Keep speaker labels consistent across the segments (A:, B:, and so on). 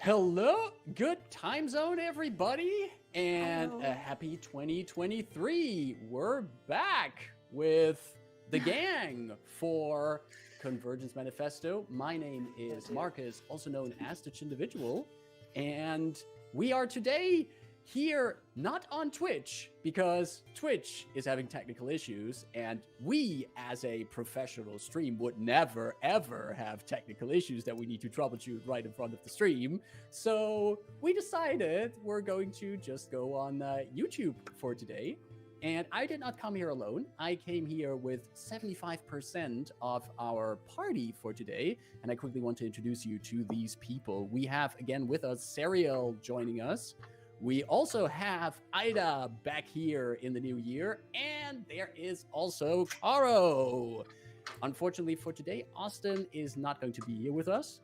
A: Hello, good time zone, everybody, and
B: Hello.
A: a happy 2023. We're back with the gang for Convergence Manifesto. My name is Marcus, also known as the Chindividual, and we are today here not on Twitch because Twitch is having technical issues, and we as a professional stream would never ever have technical issues that we need to troubleshoot right in front of the stream. So we decided we're going to just go on YouTube for today. And I did not come here alone. I came here with 75% of our party for today. And I quickly want to introduce you to these people. We have again with us Serial joining us. We also have Ida back here in the new year, and there is also Caro. Unfortunately for today, Austin is not going to be here with us.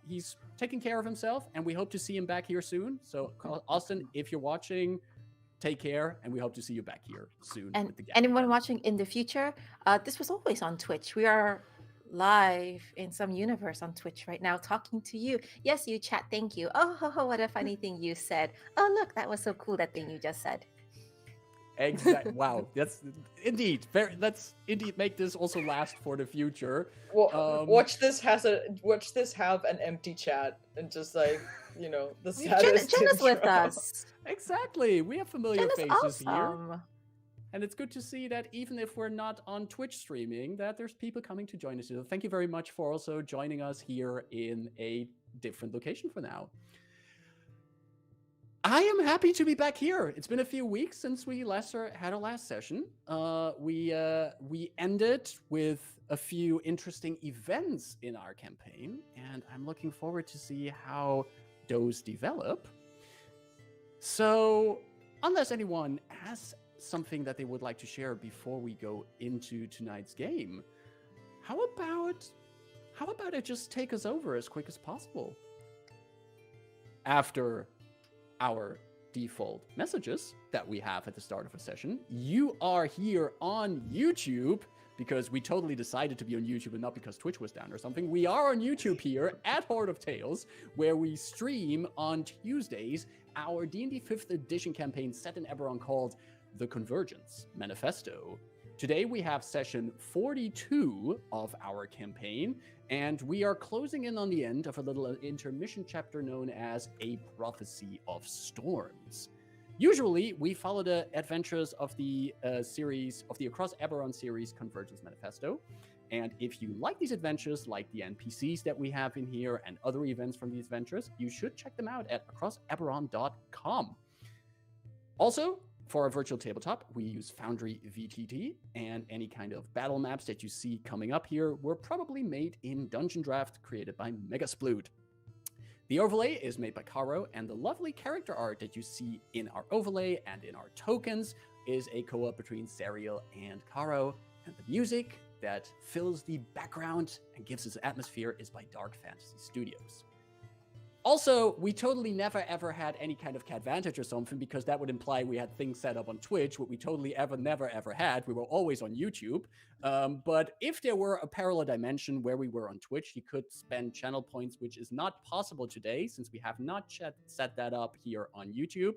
A: He's taking care of himself, and we hope to see him back here soon. So, Austin, if you're watching, take care, and we hope to see you back here soon.
B: And
A: with the gang.
B: anyone watching in the future, this was always on Twitch. We are live in some universe on Twitch right now talking to you. Yes, you chat. Thank you. Oh, what a funny thing you said. Oh, look, that was so cool, that thing you just said.
A: Exactly. Wow. That's indeed very. Let's indeed make this also last for the future.
C: Well, watch this have an empty chat and just like, the saddest
B: Jen is with
C: intro.
B: us.
A: Exactly. We have familiar
B: Jen is
A: faces here.
B: awesome.
A: And it's good to see that even if we're not on Twitch streaming, that there's people coming to join us. So thank you very much for also joining us here in a different location for now. I am happy to be back here. It's been a few weeks since we had our last session. We ended with a few interesting events in our campaign, and I'm looking forward to see how those develop. So, unless anyone has something that they would like to share before we go into tonight's game, how about I just take us over as quick as possible? After our default messages that we have at the start of a session, you are here on YouTube because we totally decided to be on YouTube and not because Twitch was down or something. We are on YouTube here at Horde of Tales, where we stream on Tuesdays our D&D 5th edition campaign set in Eberron called The Convergence Manifesto. Today we have session 42 of our campaign, and we are closing in on the end of a little intermission chapter known as A Prophecy of Storms. Usually, we follow the adventures of the series, of the Across Eberron series, Convergence Manifesto. And if you like these adventures, like the NPCs that we have in here and other events from these adventures, you should check them out at acrosseberron.com. Also, for our virtual tabletop, we use Foundry VTT, and any kind of battle maps that you see coming up here were probably made in Dungeon Draft, created by Megasploot. The overlay is made by Caro, and the lovely character art that you see in our overlay and in our tokens is a co-op between Serial and Caro, and the music that fills the background and gives us atmosphere is by Dark Fantasy Studios. Also, we totally never ever had any kind of Cadvantage or something, because that would imply we had things set up on Twitch, what we totally never ever had. We were always on YouTube. But if there were a parallel dimension where we were on Twitch, you could spend channel points, which is not possible today since we have not set that up here on YouTube,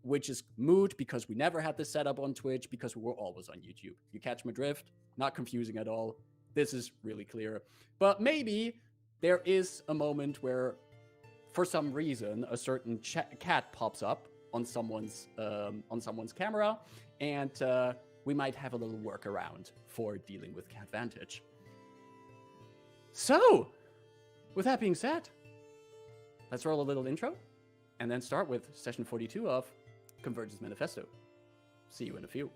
A: which is moot because we never had this set up on Twitch because we were always on YouTube. You catch my drift? Not confusing at all. This is really clear. But maybe there is a moment where, for some reason, a certain cat pops up on someone's camera, and we might have a little workaround for dealing with Cadvantage. So, with that being said, let's roll a little intro, and then start with session 42 of Convergence Manifesto. See you in a few.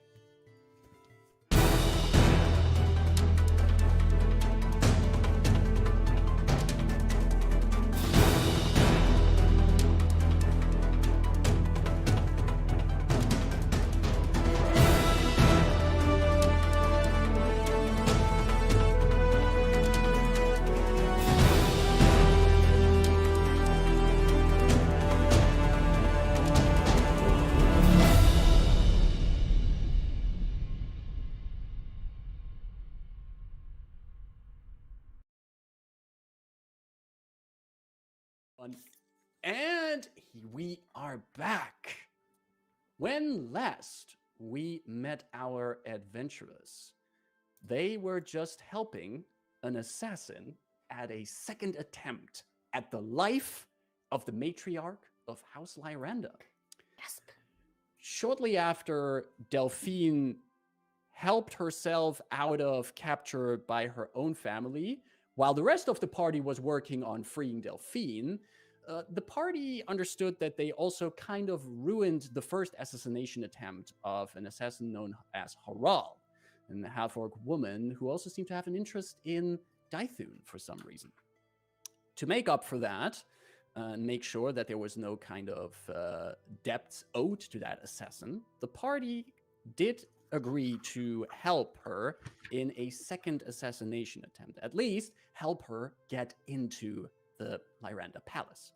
A: And we are back. When last we met our adventurers, they were just helping an assassin at a second attempt at the life of the matriarch of House Lyranda.
B: Yes.
A: Shortly after Delphine helped herself out of capture by her own family, while the rest of the party was working on freeing Delphine, the party understood that they also kind of ruined the first assassination attempt of an assassin known as Haral, a half-orc woman who also seemed to have an interest in Daithun for some reason. To make up for that, and make sure that there was no kind of debt owed to that assassin, the party did agree to help her in a second assassination attempt, at least help her get into the Lyranda Palace.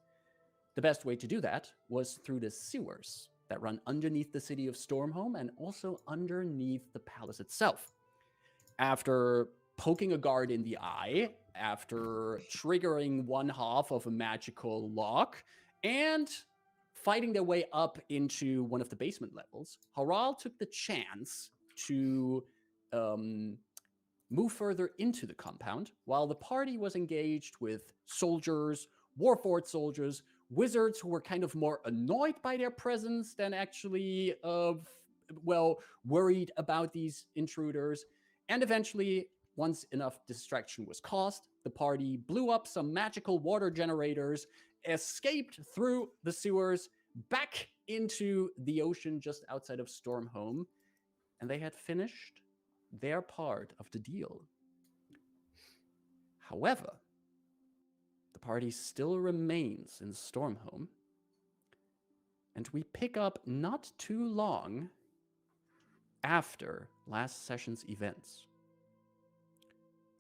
A: The best way to do that was through the sewers that run underneath the city of Stormhome and also underneath the palace itself. After poking a guard in the eye, after triggering one half of a magical lock, and fighting their way up into one of the basement levels, Haral took the chance to move further into the compound while the party was engaged with soldiers, Warfort soldiers, wizards who were kind of more annoyed by their presence than actually, worried about these intruders. And eventually, once enough distraction was caused, the party blew up some magical water generators, escaped through the sewers, back into the ocean just outside of Stormhome, and they had finished their part of the deal. However, the party still remains in Stormhome, and we pick up not too long after last session's events.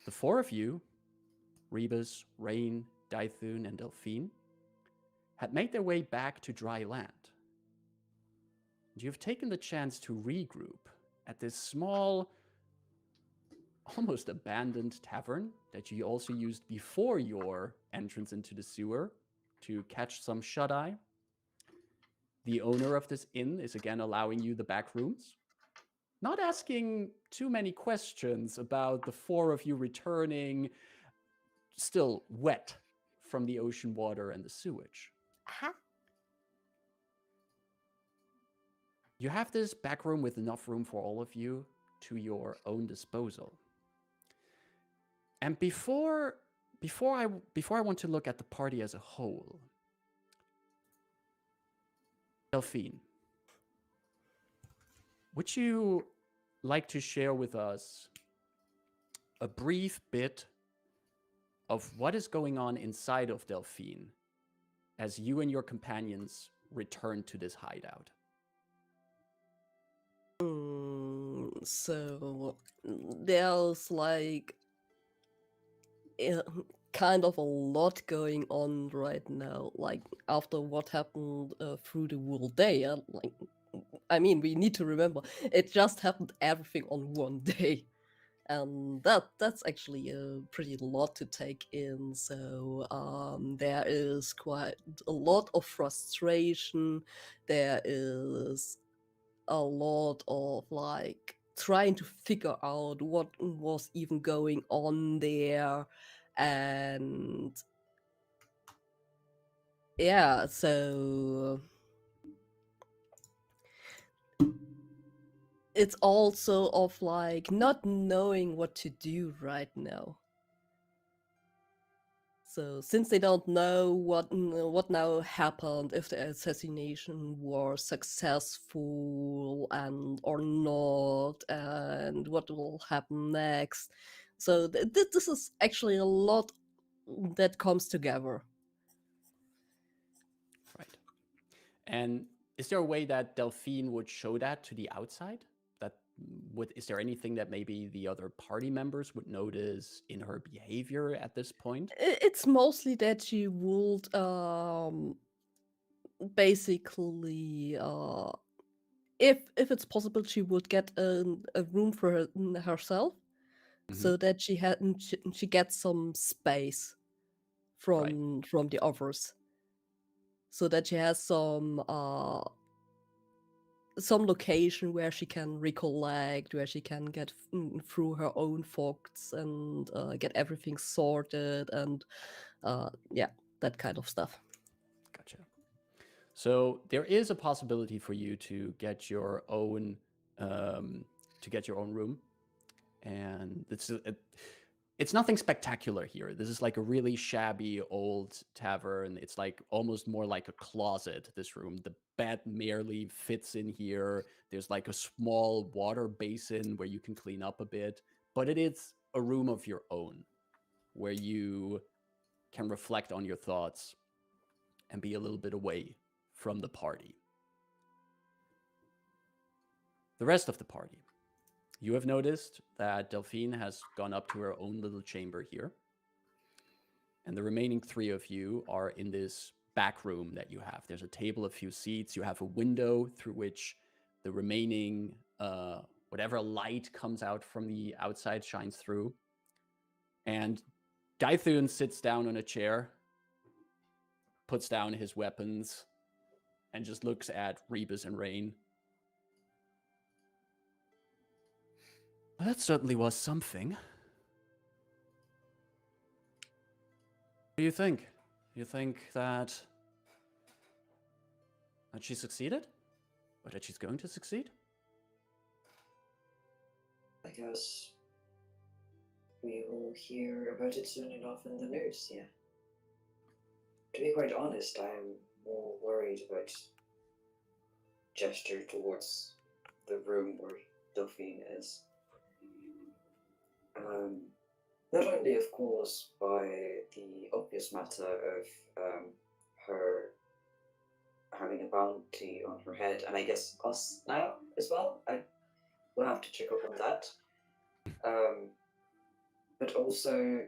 A: The four of you, Rebus, Rain, Daithun, and Delphine, had made their way back to dry land. And you've taken the chance to regroup at this small, almost abandoned tavern that you also used before your entrance into the sewer to catch some shut-eye. The owner of this inn is again allowing you the back rooms, not asking too many questions about the four of you returning still wet from the ocean water and the sewage.
B: Uh-huh.
A: You have this back room with enough room for all of you to your own disposal. And before I want to look at the party as a whole, Delphine, would you like to share with us a brief bit of what is going on inside of Delphine as you and your companions return to this hideout?
D: So there's like kind of a lot going on right now, like after what happened through the whole day. I mean, we need to remember it just happened everything on one day, and that's actually a pretty lot to take in. So there is quite a lot of frustration. There is a lot of like trying to figure out what was even going on there, and yeah, so it's also of like not knowing what to do right now. So since they don't know what now happened, if the assassination was successful and or not, and what will happen next, so this is actually a lot that comes together.
A: Right. And is there a way that Delphine would show that to the outside? Is there anything that maybe the other party members would notice in her behavior at this point?
D: It's mostly that she would basically if it's possible, she would get a room for herself, so that she gets some space from the others. so that she has some location where she can recollect, where she can get through her own thoughts and get everything sorted and yeah, that kind of stuff.
A: Gotcha. So there is a possibility for you to get your own room, and it's nothing spectacular here. This is like a really shabby old tavern. It's like almost more like a closet, this room. The bed merely fits in here. There's like a small water basin where you can clean up a bit, but it is a room of your own where you can reflect on your thoughts and be a little bit away from the party. The rest of the party. You have noticed that Delphine has gone up to her own little chamber here. And the remaining three of you are in this back room that you have. There's a table, a few seats. You have a window through which the remaining, whatever light comes out from the outside shines through. And Daithun sits down on a chair, puts down his weapons, and just looks at Rebus and Rain. Well, that certainly was something. What do you think? You think that she succeeded? Or that she's going to succeed?
E: I guess we will hear about it soon enough in the news, yeah. To be quite honest, I am more worried about gesture towards the room where Delphine is. Not only, of course, by the obvious matter of her having a bounty on her head, and I guess us now as well. I will have to check up on that. But also,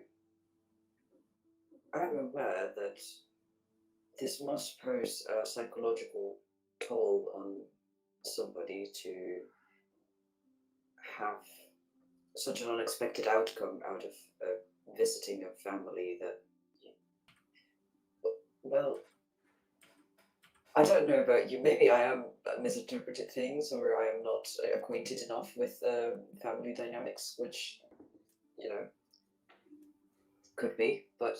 E: I'm aware that this must pose a psychological toll on somebody to have such an unexpected outcome out of visiting a family that, well, I don't know about you. Maybe I am misinterpreted things, or I am not acquainted enough with family dynamics, which, you know, could be. But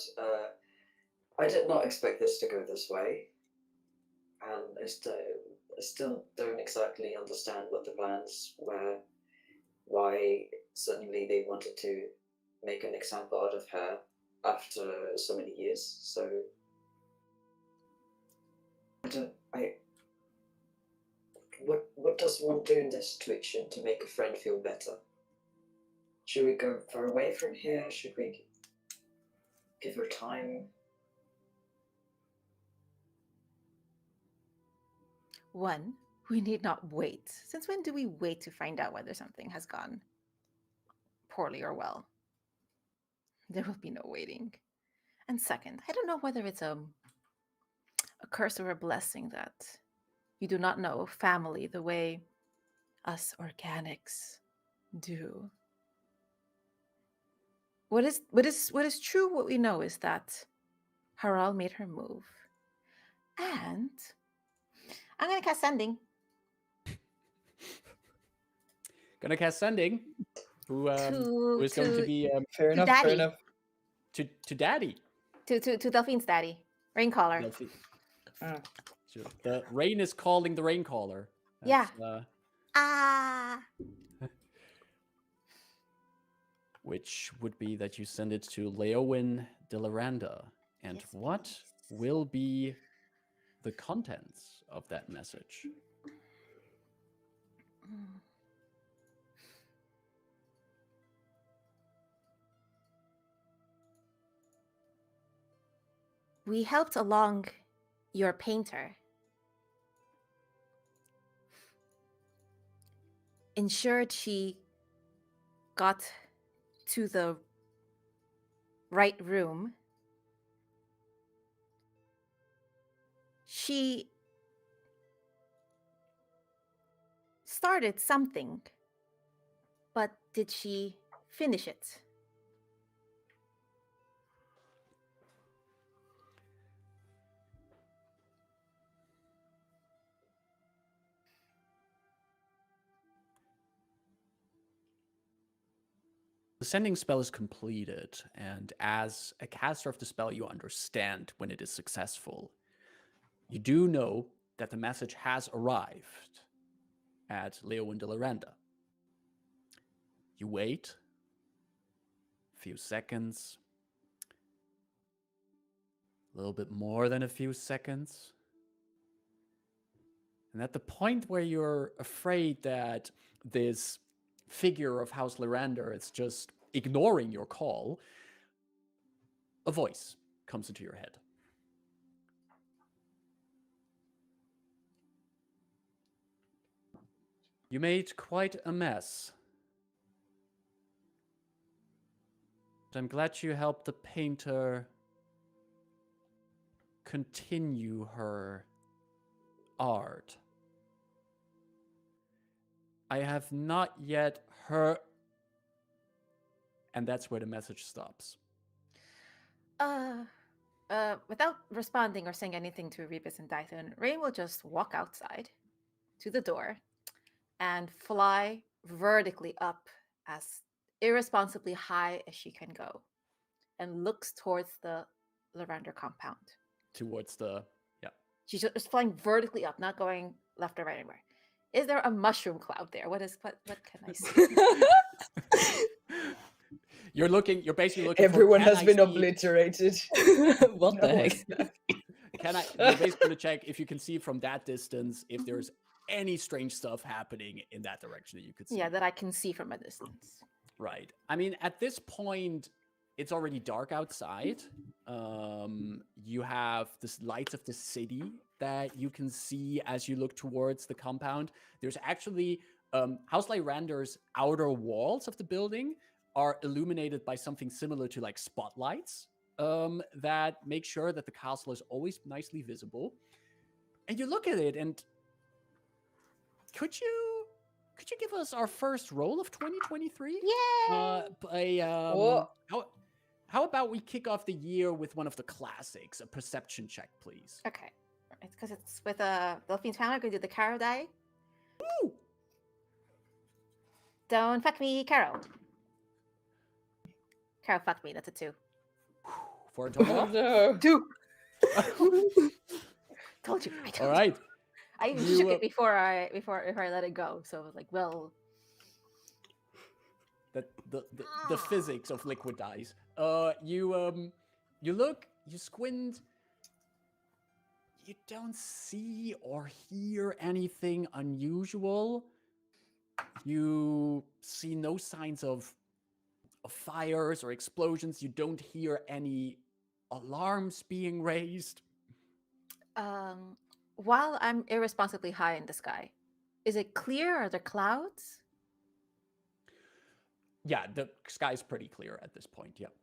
E: I did not expect this to go this way, and I still don't exactly understand what the plans were. Why suddenly they wanted to make an example out of her after so many years. So what does one do in this situation to make a friend feel better? Should we go far away from here? Should we give her time?
B: One, we need not wait. Since when do we wait to find out whether something has gone poorly or well? There will be no waiting. And second, I don't know whether it's a curse or a blessing that you do not know family the way us organics do. What is true, what we know is that Haral made her move. And I'm gonna cast sending.
A: Gonna cast sending. Who is going to be
C: Fair enough,
B: Daddy.
C: fair enough.
A: to Daddy.
B: To Delphine's daddy. Raincaller.
A: Delphine. Sure. The Rain is calling the Raincaller.
B: Yeah.
A: That's, which would be that you send it to Leowyn de Laranda. And
B: Yes,
A: what
B: please.
A: will be the contents of that message?
B: We helped along your painter. Ensured she got to the right room. She started something, but did she finish it?
A: The sending spell is completed, and as a caster of the spell, you understand when it is successful. You do know that the message has arrived at Leowyn de Loranda. You wait a few seconds, a little bit more than a few seconds. And at the point where you're afraid that this figure of House Loranda is just ignoring your call, a voice comes into your head. You made quite a mess. But I'm glad you helped the painter continue her art. I have not yet heard... And that's where the message stops.
B: Without responding or saying anything to Rebus and Dython, Rain will just walk outside to the door and fly vertically up as irresponsibly high as she can go and looks towards the Lavender compound.
A: Towards the... Yeah.
B: She's just flying vertically up, not going left or right anywhere. Is there a mushroom cloud there? What can I see?
A: You're basically looking
C: Everyone
A: for,
C: has been obliterated.
D: What the heck?
A: You're basically going to check if you can see from that distance if there's any strange stuff happening in that direction that you could see.
B: Yeah, that I can see from a distance.
A: Right. I mean, at this point, it's already dark outside. You have the lights of the city that you can see as you look towards the compound. There's actually House Lyrander's outer walls of the building are illuminated by something similar to like spotlights that make sure that the castle is always nicely visible. And you look at it, and could you give us our first roll of 2023?
B: Yay!
A: How about we kick off the year with one of the classics, a perception check, please?
B: Okay. It's because it's with a Delphine's Power. I'm going to do the Carol die.
A: Woo!
B: Don't fuck me, Carol. Carol fucked me. That's a 2.
A: For a total
C: Oh
A: of?
C: no.
B: 2. Told you. I told
A: All right.
B: you. I even
A: You,
B: shook it before I let it go. So I was like, well.
A: The physics of liquid dice. You look, you squint. You don't see or hear anything unusual. You see no signs of fires or explosions. You don't hear any alarms being raised.
B: While I'm irresponsibly high in the sky, is it clear? Are there clouds?
A: Yeah, the sky's pretty clear at this point. Yep.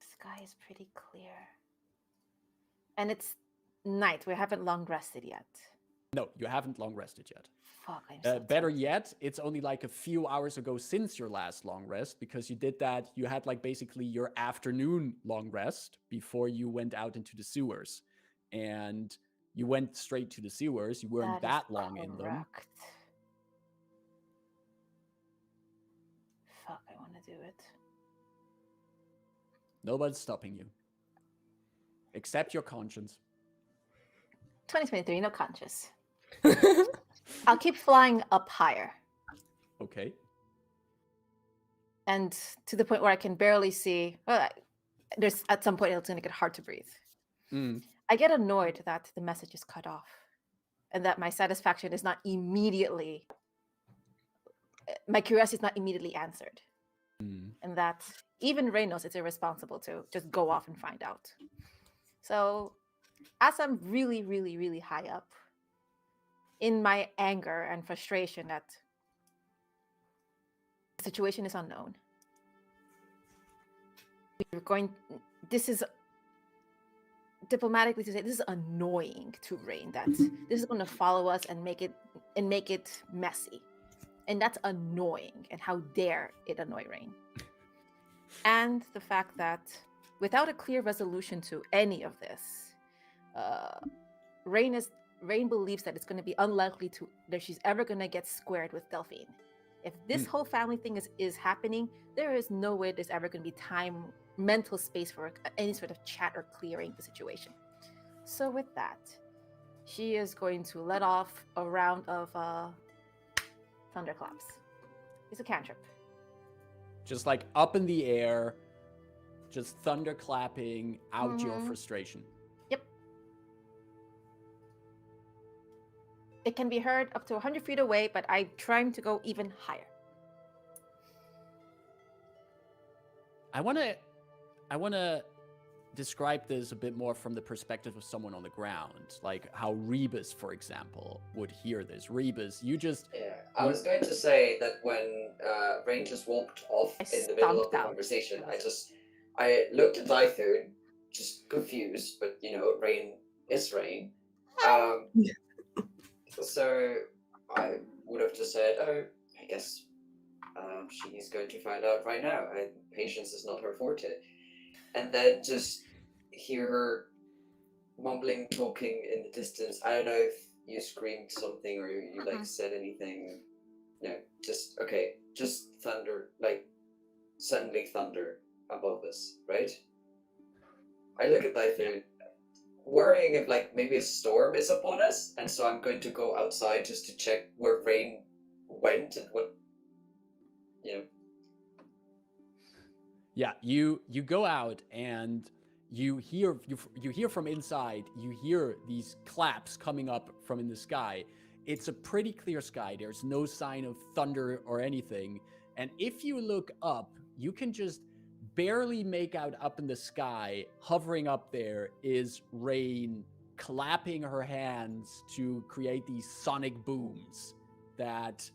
B: The sky is pretty clear. And it's night. We haven't long rested yet.
A: No, you haven't long rested yet.
B: Fuck, I'm so
A: Better
B: tired.
A: yet, it's only like a few hours ago since your last long rest, because you did that. You had like basically your afternoon long rest before you went out into the sewers. And you went straight to the sewers. You weren't
B: That is
A: that long in them.
B: correct. Fuck, I want to do it.
A: Nobody's stopping you. Except your conscience.
B: 2023, no conscious. I'll keep flying up higher.
A: Okay.
B: And to the point where I can barely see. Well, there's at some point it's going to get hard to breathe.
A: Mm.
B: I get annoyed that the message is cut off and that my satisfaction is not immediately, my curiosity is not immediately answered.
A: Mm.
B: And that even Ray knows it's irresponsible to just go off and find out. So as I'm really, really, really high up, in my anger and frustration that the situation is unknown, this is diplomatically to say, this is annoying to Rain, that this is going to follow us and make it messy. And that's annoying. And how dare it annoy Rain? And the fact that without a clear resolution to any of this, Rain is Rain believes that it's going to be unlikely that she's ever going to get squared with Delphine. If this whole family thing is happening, there is no way there's ever going to be mental space for any sort of chat or clearing the situation. So with that, she is going to let off a round of thunderclaps. It's a cantrip.
A: Just like up in the air, just thunderclapping out your frustration.
B: Yep. It can be heard up to 100 feet away, but I'm trying to go even higher.
A: I want to describe this a bit more from the perspective of someone on the ground, like how Rebus, for example, would hear this. Rebus, you just...
E: Yeah, I was going to say that when Rain just walked off in the middle of the conversation, I looked at Lythun, just confused, but Rain is Rain. So I would have just said, oh, I guess she's going to find out right now. Patience is not her forte. And then just hear her mumbling, talking in the distance. I don't know if you screamed something or you said anything. No, just thunder, like suddenly thunder above us, right? I look at Lythun, worrying if maybe a storm is upon us, and so I'm going to go outside just to check where Rain went and what.
A: Yeah, you go out and you hear from inside. You hear these claps coming up from in the sky. It's a pretty clear sky. There's no sign of thunder or anything. And if you look up, you can just barely make out up in the sky, hovering up there, is Rain clapping her hands to create these sonic booms that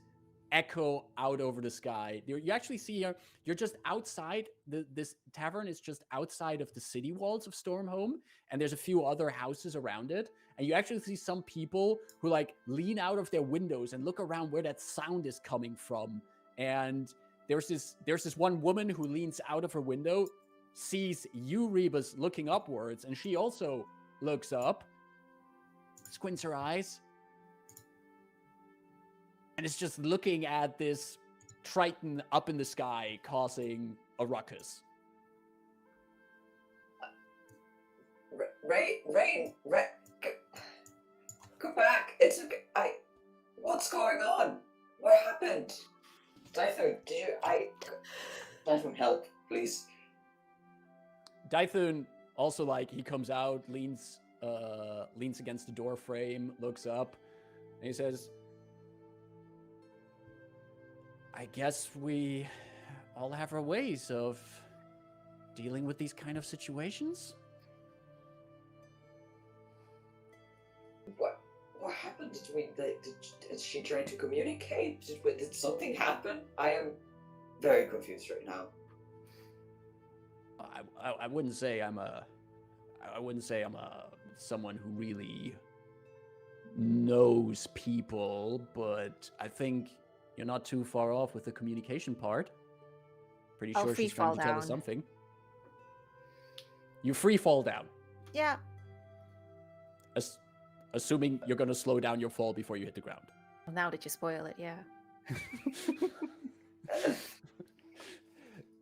A: echo out over the sky. You actually see you're just outside. This tavern is just outside of the city walls of Stormhome, and there's a few other houses around it. And you actually see some people who lean out of their windows and look around where that sound is coming from. And there's this one woman who leans out of her window, sees you, Rebus, looking upwards, and she also looks up, squints her eyes, and it's just looking at this Triton up in the sky causing a ruckus.
E: Rain, go back. It's okay. What's going on? What happened? Dythun, Dythun, help, please.
A: Dythun also he comes out, leans against the door frame, looks up, and he says, I guess we all have our ways of dealing with these kind of situations.
E: What happened? Did she try to communicate? Did something happen? I am very confused right now.
A: I wouldn't say I'm someone who really knows people, but I think you're not too far off with the communication part. Pretty sure she's trying to tell us something. You free fall down.
B: Yeah.
A: Assuming you're going to slow down your fall before you hit the ground.
B: Well, now that you spoil it, yeah.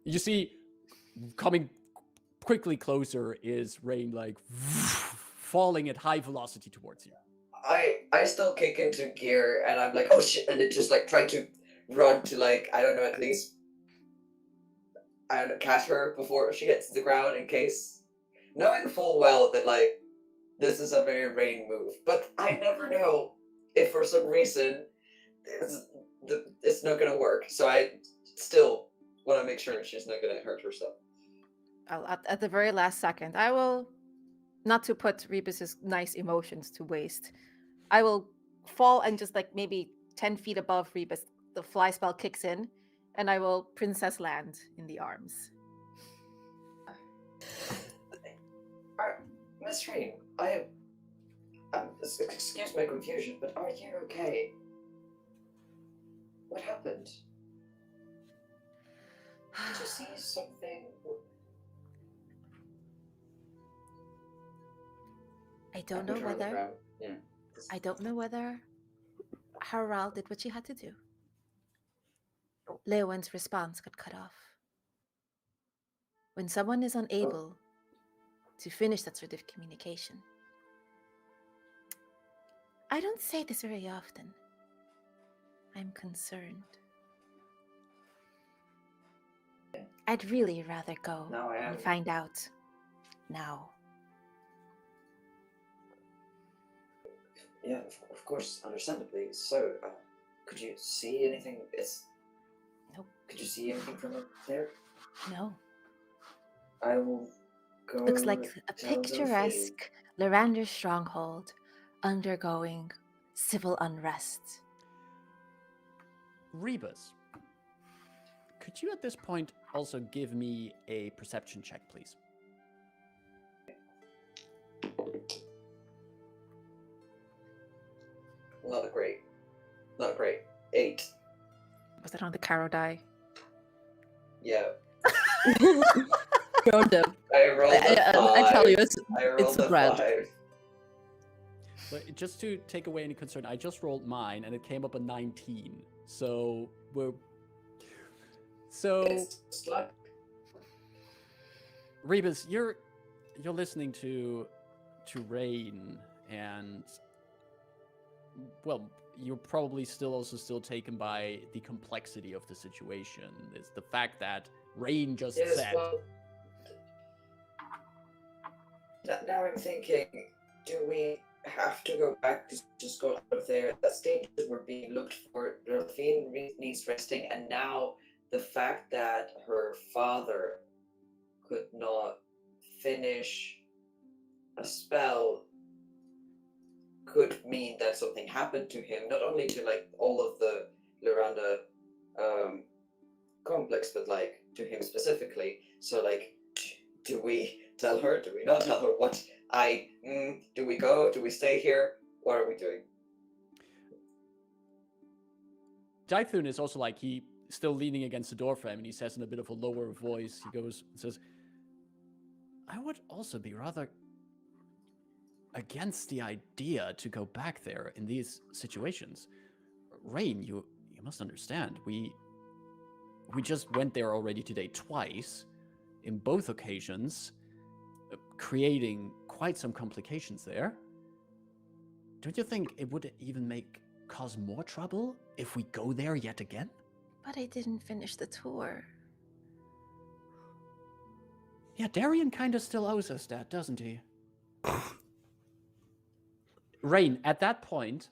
A: You see, coming quickly closer is Rain, falling at high velocity towards you.
E: I still kick into gear, and I'm like, oh shit, and it just try to run to I don't know, at least catch her before she hits the ground, in case, knowing full well that this is a very Rain move, but I never know if for some reason it's not gonna work. So I still want to make sure she's not gonna hurt herself.
B: At the very last second, I will, not to put Rebus's nice emotions to waste, I will fall and just maybe 10 feet above Rebus, the fly spell kicks in, and I will princess land in the arms.
E: Miss Rain, excuse my confusion, but are you okay? What happened? Did you see something?
B: I don't know whether.
E: Yeah.
B: I don't know whether Harald did what she had to do. Leowyn's response got cut off. When someone is unable to finish that sort of communication, I don't say this very often. I'm concerned. I'd really rather go
E: Now I am.
B: and find out now.
E: Yeah, of course, understandably. So, could you see anything?
B: Nope.
E: Could you see anything from up there?
B: No.
E: I will go.
B: Looks like a
E: tell Delphine.
B: picturesque Larander stronghold undergoing civil unrest.
A: Rebus, could you at this point also give me a perception check, please?
E: Not great. 8.
B: Was that on the Caro die?
E: Yeah.
D: Go them.
E: I rolled a 5.
D: I tell you, it's
E: rolled
D: a
E: a
D: brand.
E: 5.
A: But just to take away any concern, I just rolled mine and it came up a 19. So
E: It's just like
A: Rebus, you're listening to Rain, and well, you're probably still taken by the complexity of the situation. It's the fact that Rain just
E: yes,
A: said,
E: well, now I'm thinking, do we have to go back to just go out of there? That stage we're being looked for. Delphine needs resting, and now the fact that her father could not finish a spell could mean that something happened to him, not only to like all of the Loranda complex, but like to him specifically. So like, do we tell her? Do we not tell her? What? Do we go? Do we stay here? What are we doing?
A: Daithun is also like, he still leaning against the door frame, and he says in a bit of a lower voice, he goes and says, I would also be rather against the idea to go back there in these situations. Rain, you must understand, we just went there already today twice, in both occasions, creating quite some complications there. Don't you think it would even cause more trouble if we go there yet again?
B: But I didn't finish the tour.
A: Yeah, Darian kind of still owes us that, doesn't he? Rain, at that point,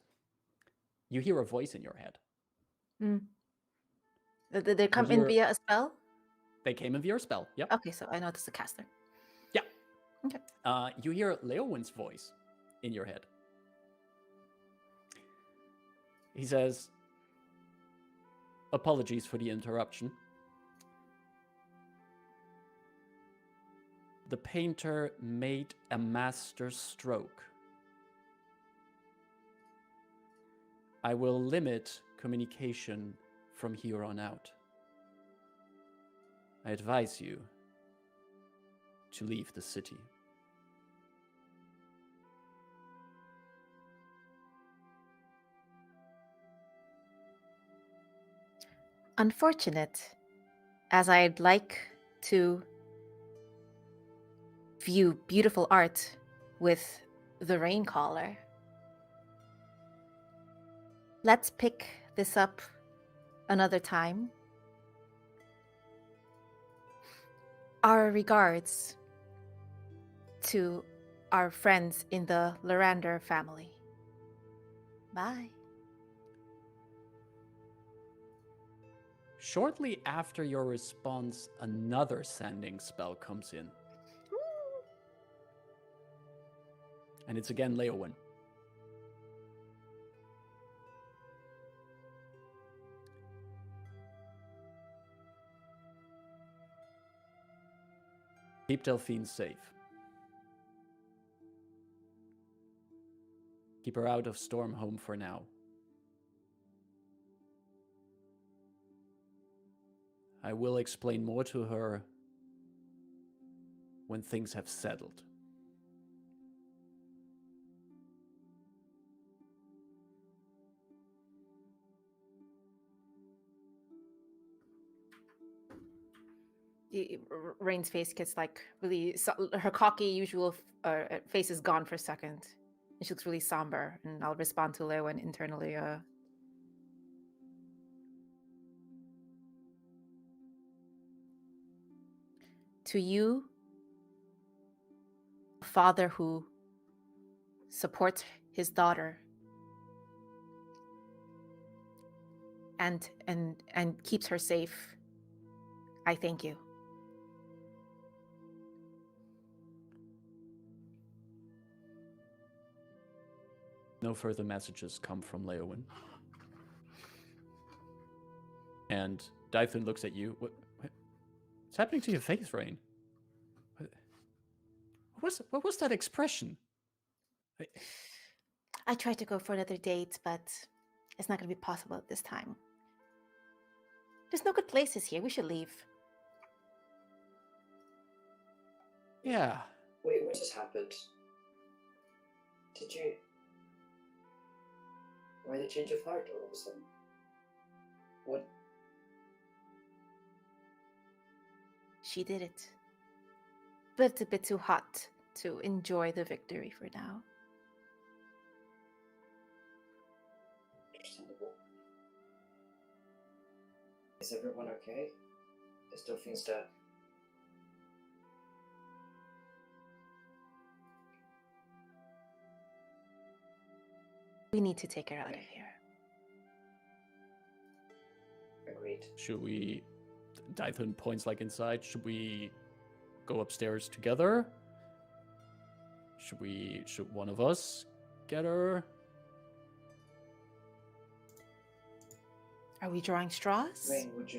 A: you hear a voice in your head.
B: Did they come in via a spell?
A: They came in via a spell, yep.
B: Okay, so I know it's a caster.
A: Yeah.
B: Okay.
A: You hear Leowyn's voice in your head. He says, apologies for the interruption. The painter made a master stroke. I will limit communication from here on out. I advise you to leave the city.
B: Unfortunate, as I'd like to view beautiful art with the rain caller. Let's pick this up another time. Our regards to our friends in the Larander family. Bye.
A: Shortly after your response, another sending spell comes in. And it's again Leowyn. Keep Delphine safe. Keep her out of Stormhome for now. I will explain more to her when things have settled.
B: Rain's face gets like really, her cocky usual face is gone for a second. And she looks really somber, and I'll respond to Leowen internally. To you, a father who supports his daughter and keeps her safe, I thank you.
A: No further messages come from Leowen. And Dython looks at you. What's happening to your face, Rain? What was that expression?
B: I tried to go for another date, but it's not going to be possible at this time. There's no good places here. We should leave.
A: Yeah.
E: Wait, what just happened? Did you... Why the change of heart all of a sudden? What?
B: She did it. But it's a bit too hot to enjoy the victory for now.
E: Understandable. Is everyone okay? Is Delphine's dead?
B: We need to take her out of here.
E: Agreed.
A: Should we... Dython points like inside. Should we go upstairs together? Should one of us get her?
B: Are we drawing straws?
E: Rain, would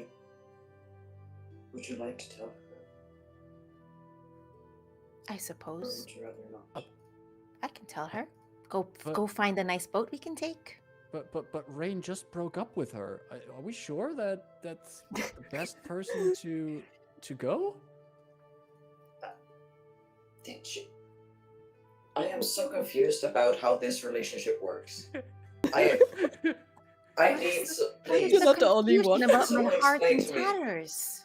E: you like to tell her?
B: I
E: Or
B: suppose.
E: would you rather not?
B: I can tell her. Go
A: But-
B: find a nice boat we can take.
A: But Rain just broke up with her. Are we sure that that's the best person to go?
E: Did you? I am so confused about how this relationship works. I need please.
D: You're not the only one.
B: About my
E: Someone
B: heart in
E: explain to me.
B: tatters.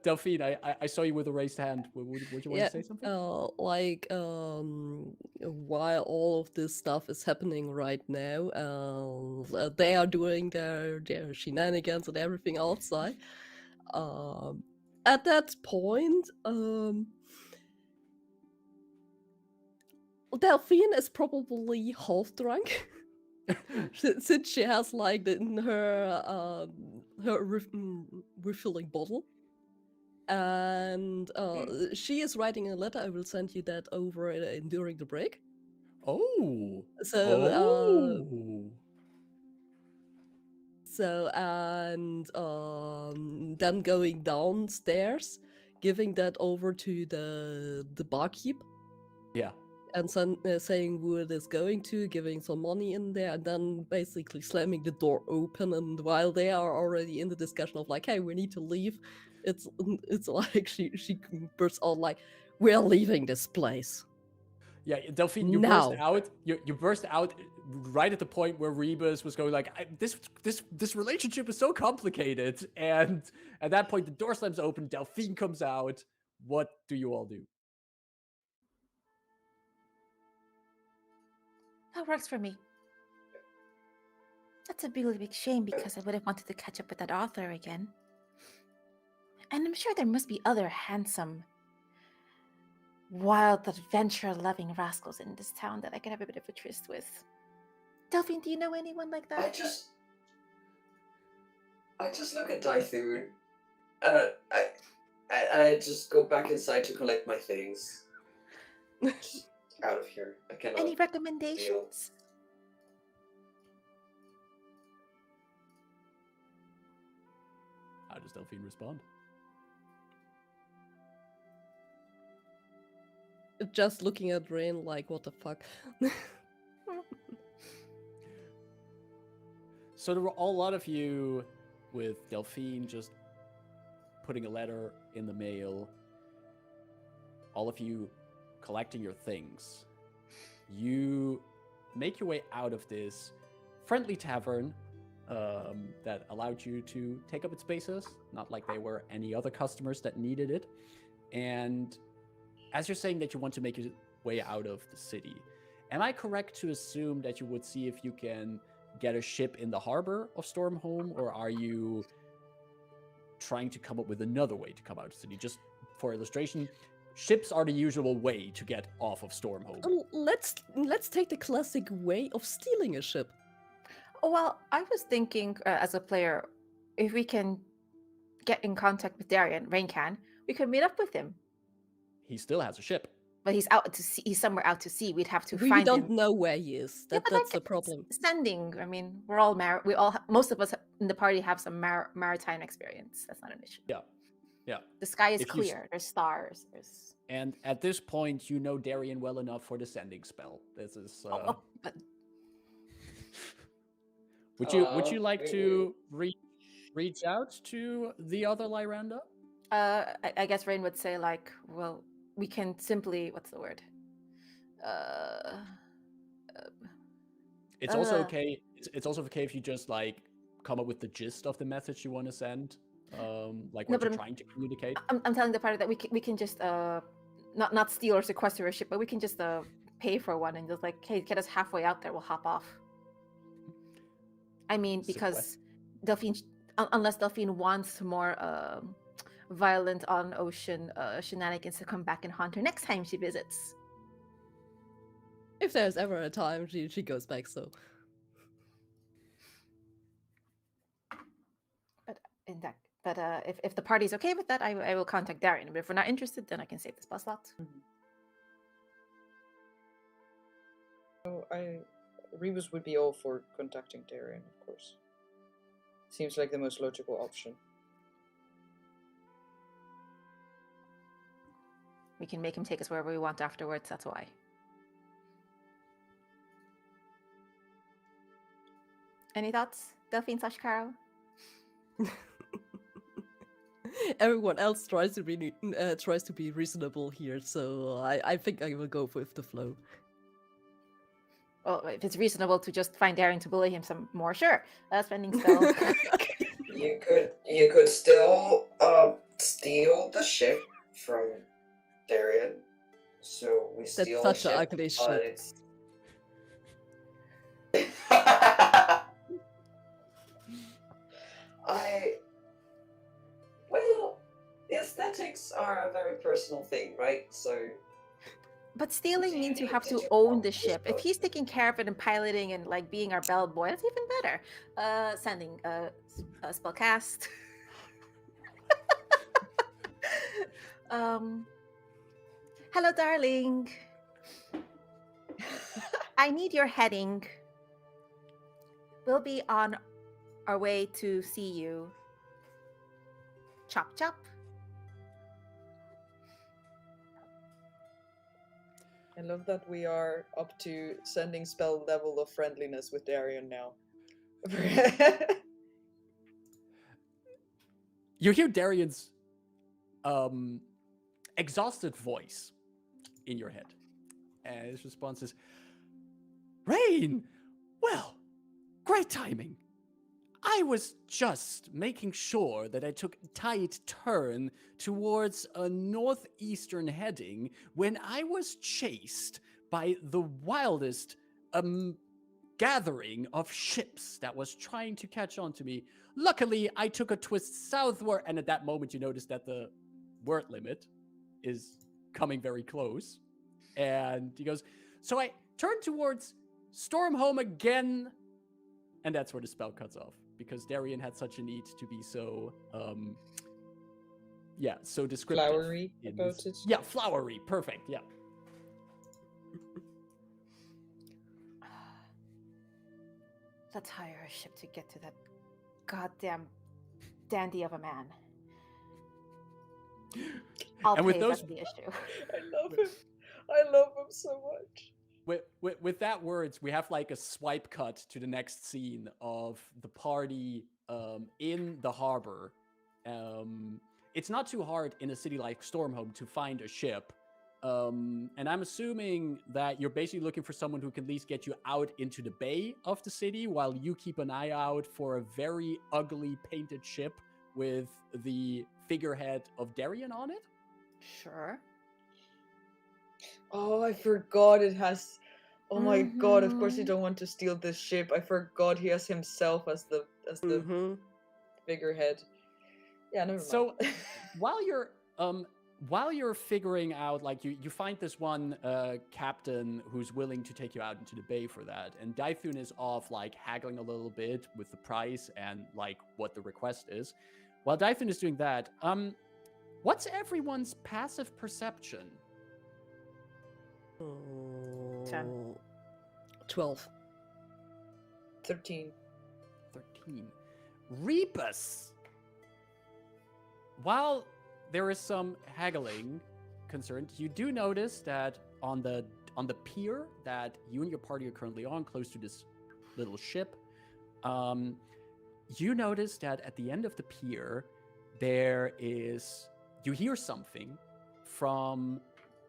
A: Delphine, I saw you with a raised hand. Would you want to say something?
D: While all of this stuff is happening right now, they are doing their shenanigans and everything outside. At that point, Delphine is probably half drunk. Since she has like in her refilling bottle, and she is writing a letter. I will send you that over during the break.
A: Oh.
D: So
A: Oh.
D: and then going downstairs, giving that over to the barkeep.
A: Yeah.
D: And saying who it is going to, giving some money in there, and then basically slamming the door open. And while they are already in the discussion of like, hey, we need to leave, it's like she bursts out like, we're leaving this place.
A: Yeah, Delphine, you
D: Now.
A: burst out. You burst out right at the point where Rebus was going like, this relationship is so complicated. And at that point, the door slams open. Delphine comes out. What do you all do?
B: That works for me. That's a really big shame because I would have wanted to catch up with that author again. And I'm sure there must be other handsome, wild, adventure-loving rascals in this town that I could have a bit of a tryst with. Delphine, do you know anyone like that?
E: I just look at Dythun. I just go back inside to collect my things. Just out of here. I cannot.
B: Any recommendations?
A: How does Delphine respond?
D: Just looking at Rain like, what the fuck?
A: So there were a lot of you with Delphine just putting a letter in the mail. All of you collecting your things. You make your way out of this friendly tavern that allowed you to take up its spaces, not like they were any other customers that needed it. And as you're saying that you want to make your way out of the city, am I correct to assume that you would see if you can get a ship in the harbor of Stormhome, or are you trying to come up with another way to come out of the city? Just for illustration, ships are the usual way to get off of Stormhome.
D: Let's take the classic way of stealing a ship.
B: Oh, well, I was thinking as a player, if we can get in contact with Darian, Rain can, we could meet up with him.
A: He still has a ship.
B: But he's out to sea. He's somewhere out to sea. We'd have to
D: We
B: find
D: don't
B: him.
D: know where he is.
B: Yeah, but
D: That's
B: like,
D: the problem.
B: Sending. I mean, we're all most of us in the party have some maritime experience. That's not an issue.
A: Yeah.
B: The sky is
A: If you
B: clear. There's stars. There's.
A: And at this point, you know Darian well enough for the sending spell. This is.
B: But
A: Would you like to reach out to the other Lyranda?
B: I guess Rain would say like, well, we can simply. What's the word?
A: It's also okay. It's also okay if you just like come up with the gist of the message you want to send, like what you're trying to communicate.
B: I'm telling the party that we can just not steal or sequester a ship, but we can just pay for one and just like, hey, get us halfway out there, we'll hop off. I mean, because Delphine, unless Delphine wants more violent on ocean shenanigans to come back and haunt her next time she visits.
D: If there's ever a time, she goes back. So,
B: but if the party's okay with that, I will contact Darian. But if we're not interested, then I can save the spell slot.
C: Oh, Rebus would be all for contacting Darian, of course. Seems like the most logical option.
B: We can make him take us wherever we want afterwards. That's why. Any thoughts, Delphine / Caro?
D: everyone else tries to be reasonable here, so I think I will go with the flow.
B: Well, if it's reasonable to just find Darian to bully him some more, sure. Spending spell.
E: You could still steal the ship from Darian. So we steal
D: That's
E: the
D: such an
E: ship,
D: ugly
E: but
D: ship.
E: Well, aesthetics are a very personal thing, right? So.
B: But stealing means you have to own the ship. If he's taking care of it and piloting and like being our bellboy, that's even better. Sending spell cast. Hello, darling. I need your heading. We'll be on our way to see you. Chop chop.
C: I love that we are up to sending spell level of friendliness with Darian now.
A: You hear Darian's exhausted voice in your head. And his response is, Rain! Well, great timing. I was just making sure that I took a tight turn towards a northeastern heading when I was chased by the wildest gathering of ships that was trying to catch on to me. Luckily, I took a twist southward, and at that moment you notice that the word limit is coming very close. And he goes, so I turned towards Stormhome again, and that's where the spell cuts off. Because Darian had such a need to be so, so descriptive.
C: Flowery about it.
A: Yeah, flowery. Perfect. Yeah.
B: Let's hire a ship to get to that goddamn dandy of a man. I'll
A: And with
B: pay,
A: those-
B: that's the issue.
C: I love him. I love him so much.
A: With that words, we have like a swipe cut to the next scene of the party in the harbor. It's not too hard in a city like Stormhome to find a ship And I'm assuming that you're basically looking for someone who can at least get you out into the bay of the city while you keep an eye out for a very ugly painted ship with the figurehead of Darien on it.
B: Sure.
C: Oh, I forgot it has. Oh my god! Of course you
B: Mhm.
C: don't want to steal this ship. I forgot he has himself as the
D: Mm-hmm.
C: figurehead. Yeah, never
A: So
C: mind.
A: while you're figuring out, like you find this one captain who's willing to take you out into the bay for that, and Daithun is off like haggling a little bit with the price and like what the request is. While Daithun is doing that, what's everyone's passive perception?
D: 12.
C: 13.
A: 13. Rebus. While there is some haggling concerned, you do notice that on the pier that you and your party are currently on, close to this little ship, you notice that at the end of the pier, you hear something from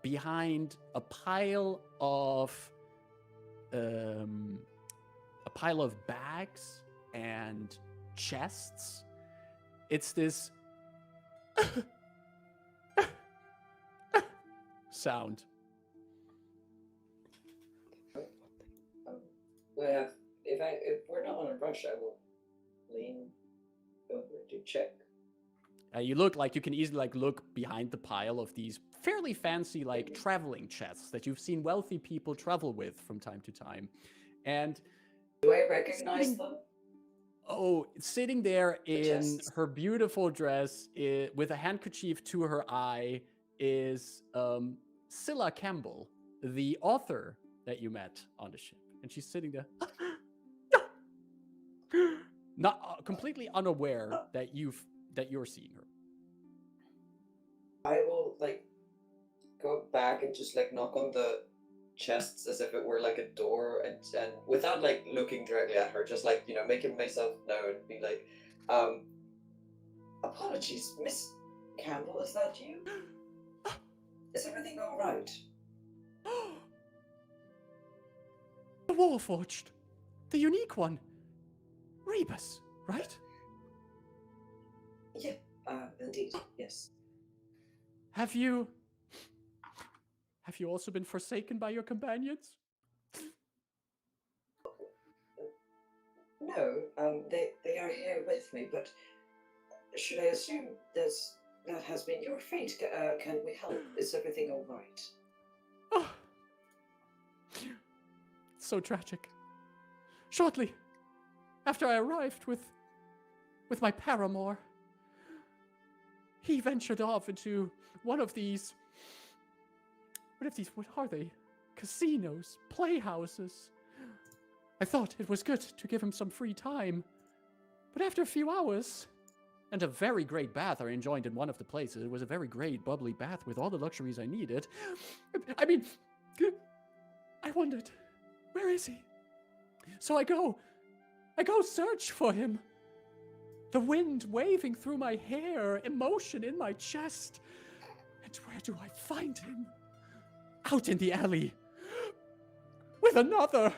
A: behind a pile of bags and chests. It's this sound.
E: If we're not on a rush, I will lean over to check.
A: You look like you can easily like look behind the pile of these fairly fancy like traveling chests that you've seen wealthy people travel with from time to time. And
E: do I recognize them?
A: Oh, sitting there in
E: chests.
A: her beautiful dress with a handkerchief to her eye is Scylla Campbell, the author that you met on the ship. And she's sitting there, not completely unaware that you're seeing her.
E: I will like go back and just like knock on the chests as if it were like a door, and without like looking directly at her, just like, you know, making myself known, be like, apologies, Miss Campbell, is that you? Is everything all right?
A: The Warforged, the unique one, Rebus, right?
E: Yeah, indeed, yes.
A: Have you also been forsaken by your companions?
E: No, they are here with me, but should I assume that has been your fate? Can we help? Is everything all right?
A: Oh, so tragic. Shortly after I arrived with my paramour, he ventured off into one of these, what are they? Casinos, playhouses. I thought it was good to give him some free time. But after a few hours, and a very great bath I enjoyed in one of the places, it was a very great, bubbly bath with all the luxuries I needed. I mean, I wondered, where is he? So I go search for him. The wind waving through my hair, emotion in my chest. And where do I find him? Out in the alley. With another.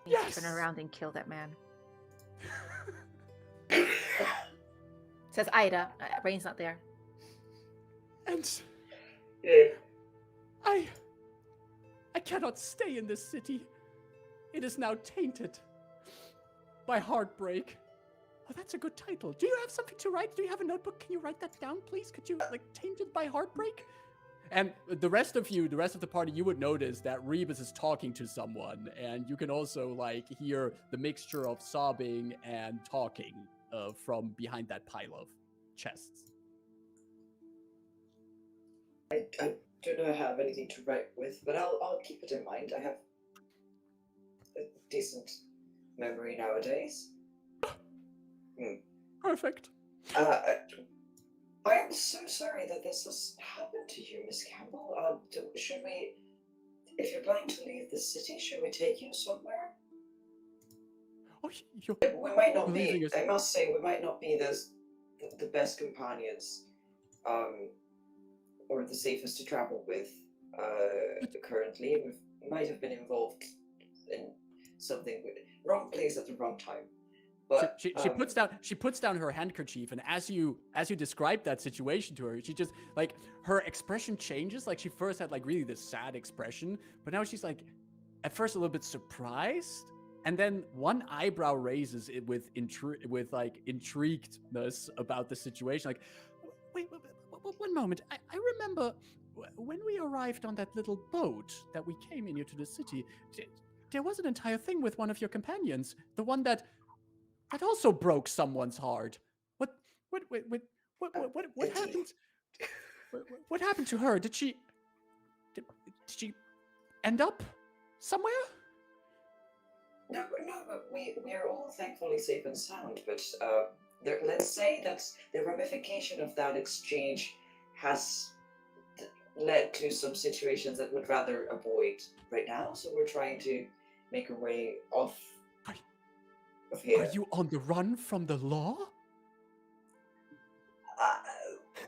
B: Need to turn around and kill that man. Says Ida. Rain's not there.
A: And
E: Yeah.
A: I cannot stay in this city. It is now tainted by Heartbreak. Oh, that's a good title. Do you have something to write? Do you have a notebook? Can you write that down, please? Could you, like, Tainted by Heartbreak? And the rest of the party, you would notice that Rebus is talking to someone, and you can also, like, hear the mixture of sobbing and talking from behind that pile of chests.
E: I do not have anything to write with, but I'll keep it in mind. I have a decent memory nowadays.
A: Perfect.
E: I am so sorry that this has happened to you, Miss Campbell. Should we, if you're planning to leave the city, should we take you somewhere?
A: Oh, you're
E: We might not
A: leaving
E: be.
A: us.
E: I must say, we might not be the best companions. or the safest to travel with currently. We might have been involved in something with wrong place at the wrong time. But
A: She puts down her handkerchief, and as you describe that situation to her, she just like her expression changes. Like she first had like really this sad expression, but now she's like at first a little bit surprised, and then one eyebrow raises it with like intriguedness about the situation. Like, wait, one moment. I remember when we arrived on that little boat that we came in here to the city. There was an entire thing with one of your companions, the one that also broke someone's heart. What happened? What happened to her? Did she end up somewhere?
E: No, but we are all thankfully safe and sound. But let's say that the ramification of that exchange has led to some situations that we'd rather avoid right now. So we're trying to make our way off of here.
A: Are you on the run from the law?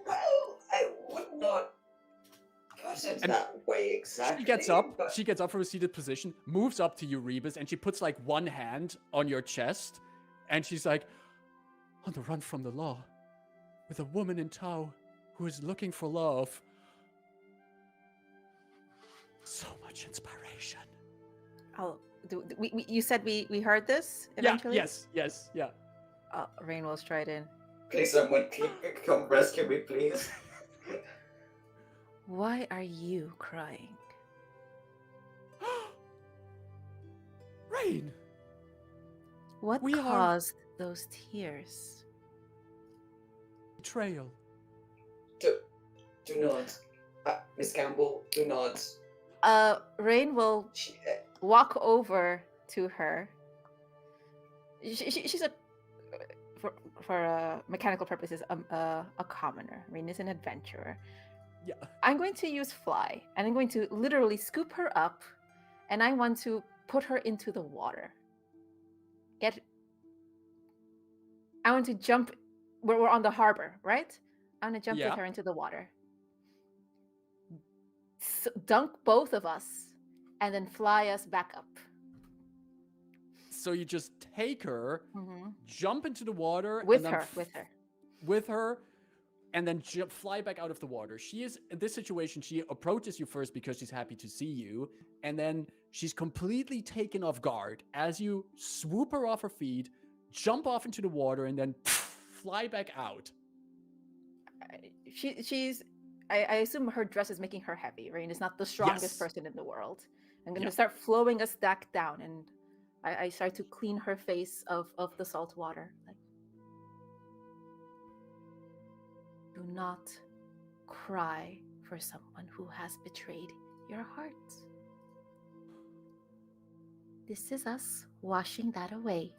E: Well, I would not put it that way exactly.
A: She gets up from a seated position, moves up to you, Rebus, and she puts like one hand on your chest, and she's like, on the run from the law, with a woman in tow who is looking for love. So much inspiration.
B: Oh, you said we heard this eventually?
A: Yeah.
B: Rain will stride in.
E: Please, someone come rescue me, please.
B: Why are you crying?
A: Rain!
B: What caused those tears?
A: Betrayal.
E: Do not. Miss Campbell, do not.
B: Rain will walk over to her. She's for mechanical purposes, a commoner. Rain is an adventurer.
A: Yeah.
B: I'm going to use fly, and I'm going to literally scoop her up, and I want to put her into the water. I want to jump. We're on the harbor, right? I want to jump with her into the water. Dunk both of us, and then fly us back up.
A: So you just take her, jump into the water,
B: with
A: her, and then fly back out of the water. She is in this situation. She approaches you first because she's happy to see you, and then she's completely taken off guard as you swoop her off her feet, jump off into the water, and then fly back out.
B: I assume her dress is making her heavy. Rain is not the strongest person in the world. I'm going to start flowing us back down, and I start to clean her face of the salt water. Like, do not cry for someone who has betrayed your heart. This is us washing that away.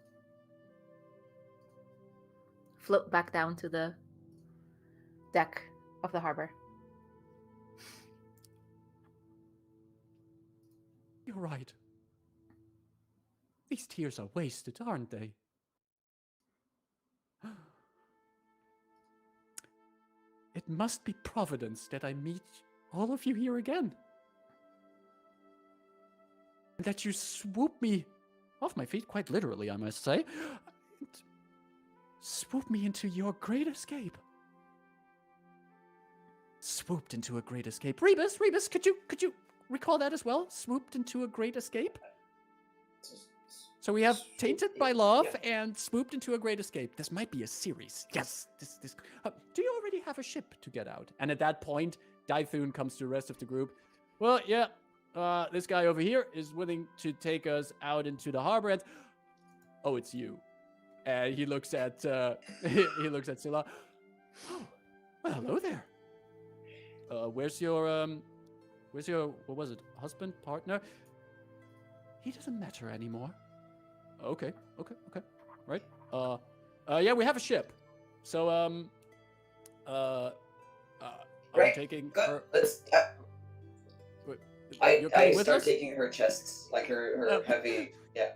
B: Float back down to the deck of the harbor.
A: You're right. These tears are wasted, aren't they? It must be Providence that I meet all of you here again. And that you swoop me off my feet, quite literally, I must say. And swoop me into your great escape. Swooped into a great escape. Rebus, could you recall that as well? Swooped into a great escape? So we have Tainted by Love and Swooped into a Great Escape. This might be a series. Yes. This. Do you already have a ship to get out? And at that point, Daithun comes to the rest of the group. Well, yeah. This guy over here is willing to take us out into the harbor. And oh, it's you. And he looks at Scylla. Oh, well, hello there. Where's your what was it? Husband, partner? He doesn't matter anymore. Okay. Right. Yeah, we have a ship. So, I'm taking her.
E: Let's. I start taking her chests, like her heavy. Yeah.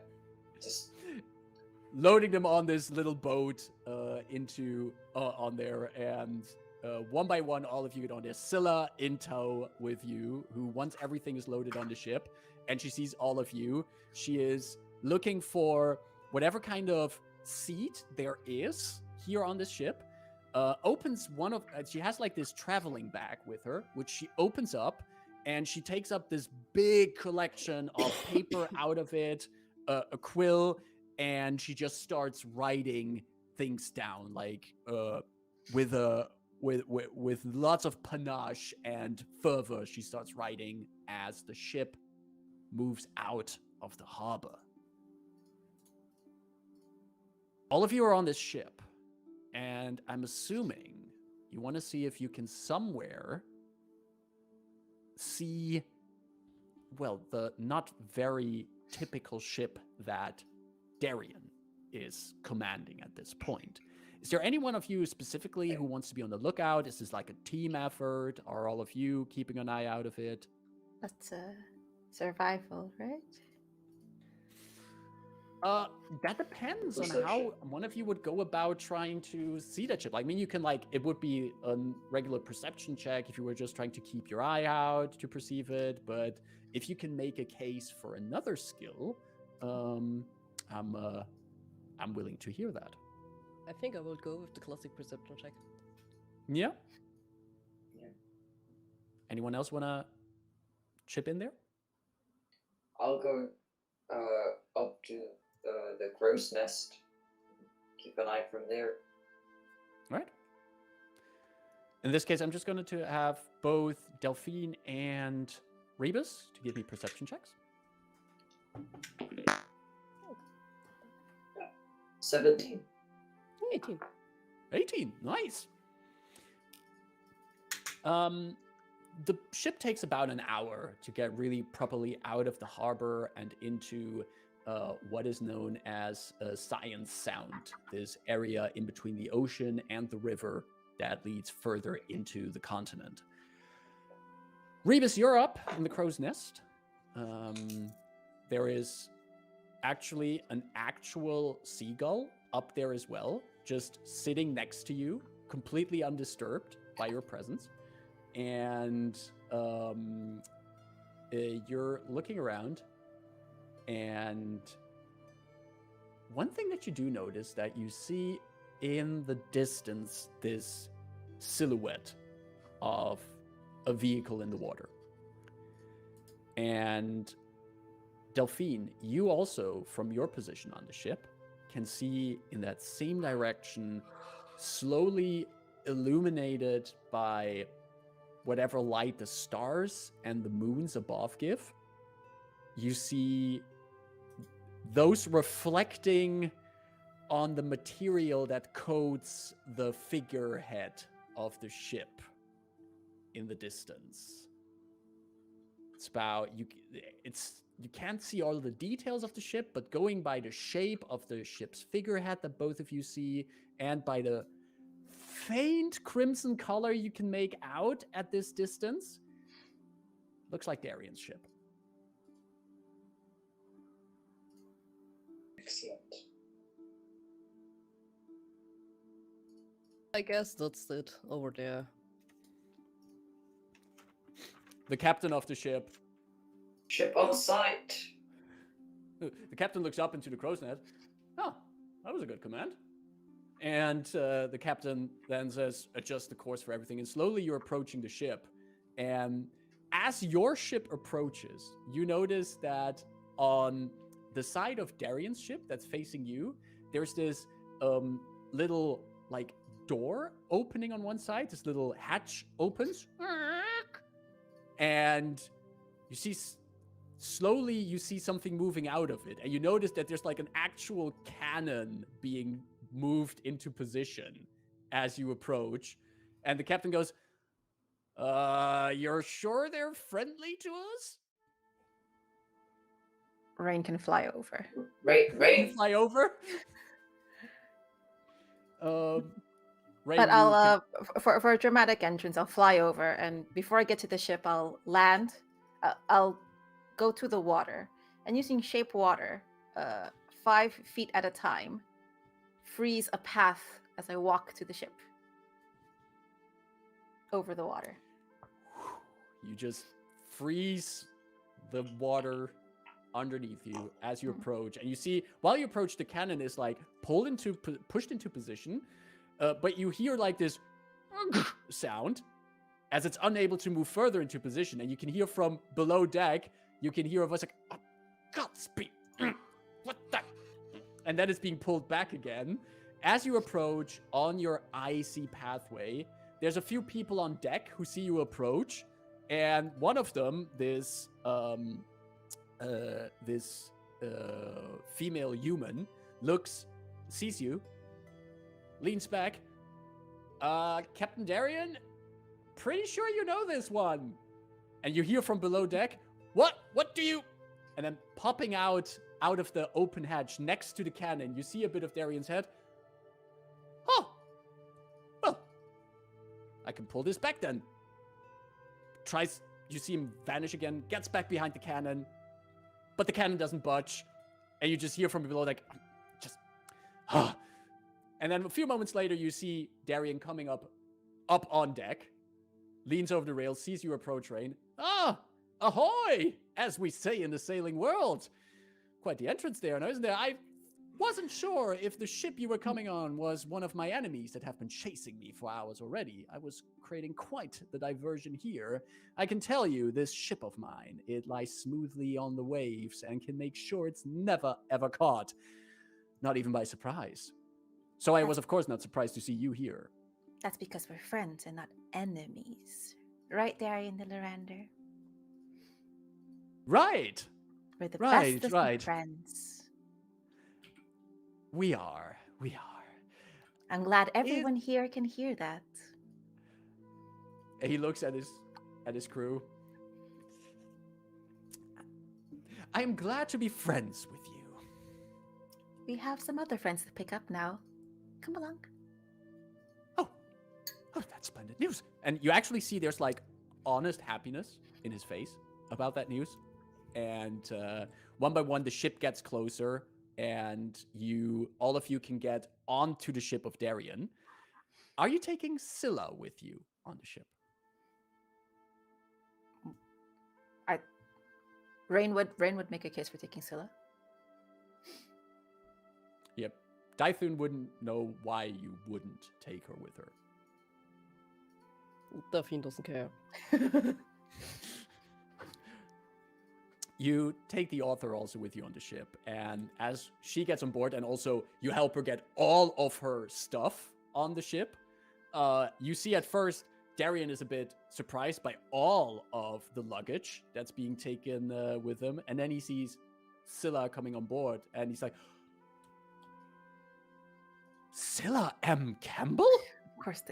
E: Just
A: loading them on this little boat on there, and one by one, all of you get on there. Scylla in tow with you, who once everything is loaded on the ship, and she sees all of you, she is looking for whatever kind of seat there is here on this ship. Opens one of, she has like this traveling bag with her, which she opens up, and she takes up this big collection of paper out of it, a quill, and she just starts writing things down, like with lots of panache and fervor. She starts writing as the ship moves out of the harbor. All of you are on this ship, and I'm assuming you want to see if you can somewhere see, well, the not very typical ship that Darian is commanding at this point. Is there any one of you specifically who wants to be on the lookout? Is this like a team effort? Are all of you keeping an eye out of it?
B: That's survival, right?
A: That depends on how one of you would go about trying to see that ship. I mean, you can it would be a regular perception check if you were just trying to keep your eye out to perceive it. But if you can make a case for another skill, I'm willing to hear that.
D: I think I will go with the classic perception check.
A: Yeah.
E: Yeah.
A: Anyone else want to chip in there?
E: I'll go up to the crow's nest. Keep an eye from there.
A: All right. In this case, I'm just going to have both Delphine and Rebus to give me perception checks.
E: 17.
D: 18.
A: 18. Nice. The ship takes about an hour to get really properly out of the harbor and into what is known as Science Sound, this area in between the ocean and the river that leads further into the continent. Rebus, you're up in the crow's nest. There is actually an actual seagull up there as well, just sitting next to you, completely undisturbed by your presence. And you're looking around, and one thing that you do notice that you see in the distance this silhouette of a vehicle in the water. And Delphine, you also, from your position on the ship, can see in that same direction, slowly illuminated by whatever light the stars and the moons above give, you see those reflecting on the material that coats the figurehead of the ship in the distance. It's about, you can't see all the details of the ship, but going by the shape of the ship's figurehead that both of you see, and by the faint crimson color you can make out at this distance, looks like Darian's ship.
E: Excellent.
D: I guess that's it over there.
A: The captain of the ship.
E: Ship on sight.
A: The captain looks up into the crow's nest. Oh, that was a good command. And the captain then says, adjust the course for everything. And slowly you're approaching the ship. And as your ship approaches, you notice that on the side of Darian's ship that's facing you, there's this little door opening on one side. This little hatch opens. And you see, slowly you see something moving out of it. And you notice that there's an actual cannon being moved into position as you approach. And the captain goes, you're sure they're friendly to us?
B: Rain can fly over.
E: Rain.
A: Fly over? Rain,
B: But I'll for a dramatic entrance, I'll fly over, and before I get to the ship, I'll land. I'll go to the water, and using shape water, 5 feet at a time, freeze a path as I walk to the ship. over the water.
A: You just freeze the water underneath you as you approach, and you see while you approach, the cannon is like pushed into position, but you hear like this sound as it's unable to move further into position, and you can hear from below deck. You can hear a voice like, "Oh, Godspeed, what the?" And then it's being pulled back again. As you approach on your icy pathway, there's a few people on deck who see you approach, and one of them, this female human, sees you, leans back. Captain Darian, pretty sure you know this one. And you hear from below deck, what do you? And then popping out of the open hatch next to the cannon, you see a bit of Darian's head. Oh, well, I can pull this back then. Tries, you see him vanish again, gets back behind the cannon, but the cannon doesn't budge, and you just hear from below like, And then a few moments later, you see Darian coming up on deck, leans over the rail, sees you approach, Rain. Ah, ahoy, as we say in the sailing world. Quite the entrance there, no, isn't there? I wasn't sure if the ship you were coming on was one of my enemies that have been chasing me for hours already. I was creating quite the diversion here. I can tell you, this ship of mine, it lies smoothly on the waves and can make sure it's never, ever caught. Not even by surprise. So I was, of course, not surprised to see you here.
B: That's because we're friends and not enemies. Right, Darian the Lorander?
A: Right!
B: We're the
A: Right,
B: bestest
A: right.
B: of friends.
A: We are.
B: I'm glad everyone here can hear that.
A: And he looks at his crew. I am glad to be friends with you.
B: We have some other friends to pick up now. Come along.
A: Oh, that's splendid news. And you actually see there's like honest happiness in his face about that news. And one by one, the ship gets closer, and all of you can get onto the ship of Darian. Are you taking Scylla with you on the ship?
B: Rain would make a case for taking Scylla.
A: Yep. Dythun wouldn't know why you wouldn't take her with her.
D: Delphine doesn't care.
A: You take the author also with you on the ship, and as she gets on board, and also you help her get all of her stuff on the ship, you see at first Darian is a bit surprised by all of the luggage that's being taken with him, and then he sees Scylla coming on board, and he's like, Scylla M. Campbell?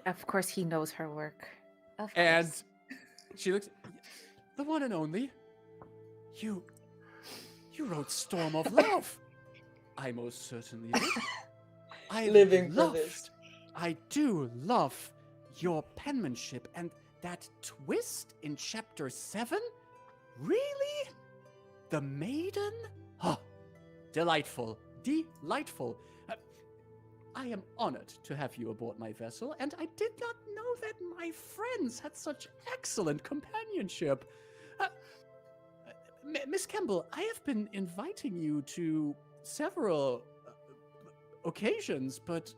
B: Of course he knows her work. Of course.
A: And she looks, the one and only. You wrote Storm of Love. I most certainly did. I do love your penmanship, and that twist in chapter 7? Really? The maiden? Oh, delightful. I am honored to have you aboard my vessel, and I did not know that my friends had such excellent companionship. Miss Campbell, I have been inviting you to several occasions, but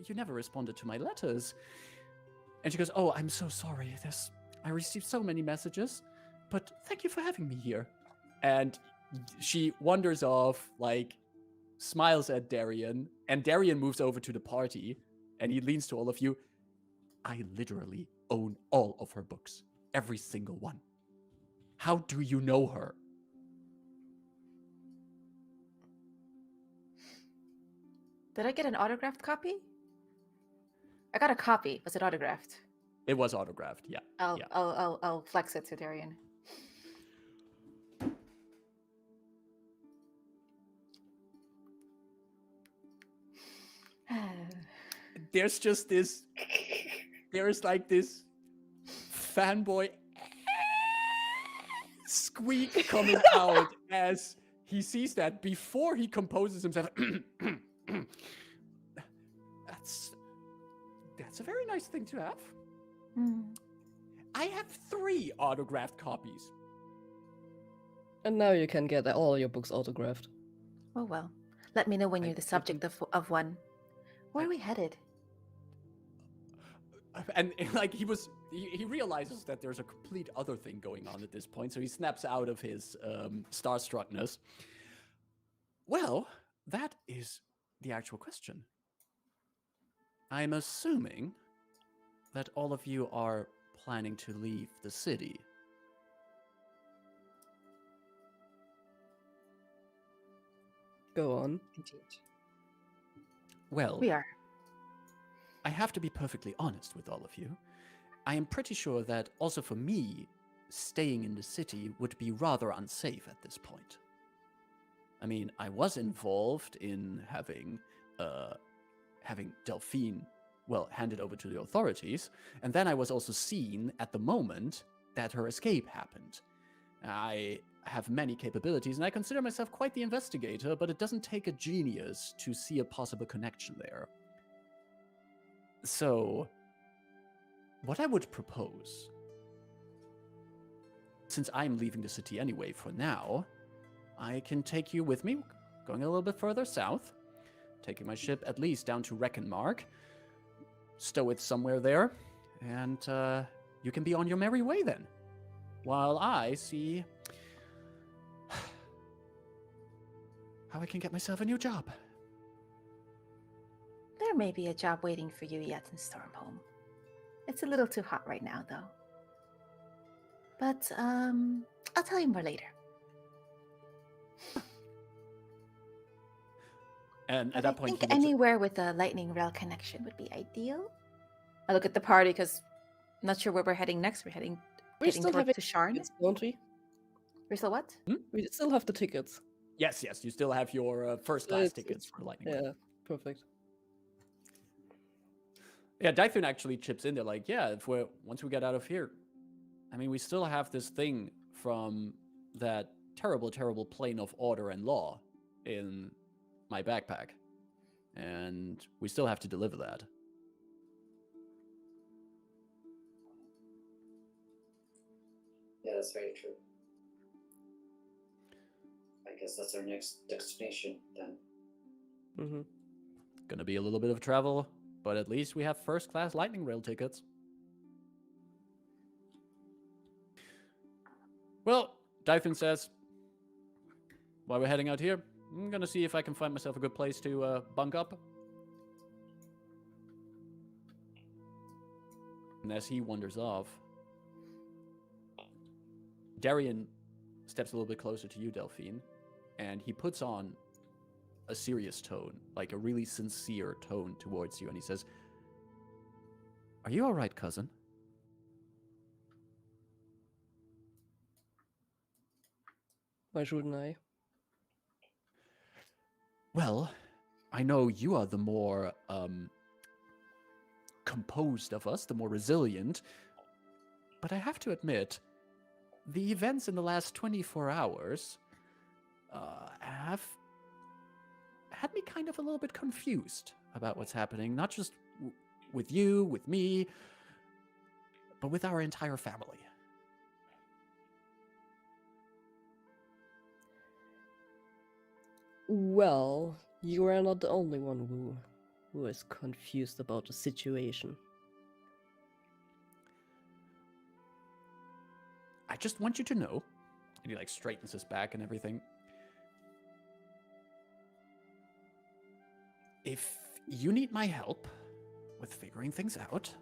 A: you never responded to my letters. And she goes, oh, I'm so sorry. I received so many messages, but thank you for having me here. And she wanders off, like, smiles at Darian, and Darian moves over to the party, and he leans to all of you. I literally own all of her books. Every single one. How do you know her?
B: Did I get an autographed copy? I got a copy. Was it autographed?
A: It was autographed, yeah.
B: I'll flex it to Darian.
A: There's just this, there's like this fanboy squeak coming out as he sees that before he composes himself. That's a very nice thing to have. I have 3 autographed copies.
D: And now you can get all your books autographed.
B: Oh well. Let me know when
A: I
B: you're the
A: couldn't-
B: subject of one. Where
A: I-
B: are we headed?
A: And like he realizes that there's a complete other thing going on at this point, so he snaps out of his starstruckness. Well, that is the actual question. I'm assuming that all of you are planning to leave the city.
D: Go on.
C: Indeed.
A: Well,
B: We are.
A: I have to be perfectly honest with all of you. I am pretty sure that also for me, staying in the city would be rather unsafe at this point. I mean, I was involved in having Delphine, well, handed over to the authorities, and then I was also seen at the moment that her escape happened. I have many capabilities, and I consider myself quite the investigator, but it doesn't take a genius to see a possible connection there. So, what I would propose, since I'm leaving the city anyway for now, I can take you with me, going a little bit further south, taking my ship at least down to Reckenmark, stow it somewhere there, and you can be on your merry way then, while I see how I can get myself a new job.
B: There may be a job waiting for you yet in Stormhome. It's a little too hot right now, though. But I'll tell you more later.
A: And at
B: But I
A: that point,
B: think anywhere with a lightning rail connection would be ideal. I look at the party because I'm not sure where we're heading next. We're heading
D: still
B: towards
D: have
B: to Sharn.
D: tickets, don't we?
B: We're still what?
D: We still have the tickets.
A: yes, you still have your first class
D: It's-
A: tickets for Lightning.
D: Yeah, perfect.
A: Yeah, Dythun actually chips in there, like, yeah, once we get out of here, I mean, we still have this thing from that terrible, terrible plane of order and law in my backpack, and we still have to deliver that.
E: Yeah, that's very true. I guess that's our next destination then.
D: Mm-hmm.
A: Gonna be a little bit of travel, but at least we have first class Lightning Rail tickets. Well, Dythun says, while we're heading out here, I'm gonna see if I can find myself a good place to bunk up. And as he wanders off, Darian steps a little bit closer to you, Delphine, and he puts on a serious tone, like a really sincere tone towards you, and he says, "Are you all right, cousin?"
D: Why shouldn't I?
A: Well, I know you are the more composed of us, the more resilient, but I have to admit, the events in the last 24 hours have had me kind of a little bit confused about what's happening, not just with you, with me, but with our entire family.
D: Well, you are not the only one who is confused about the situation.
A: I just want you to know, and he like straightens his back and everything. If you need my help with figuring things out,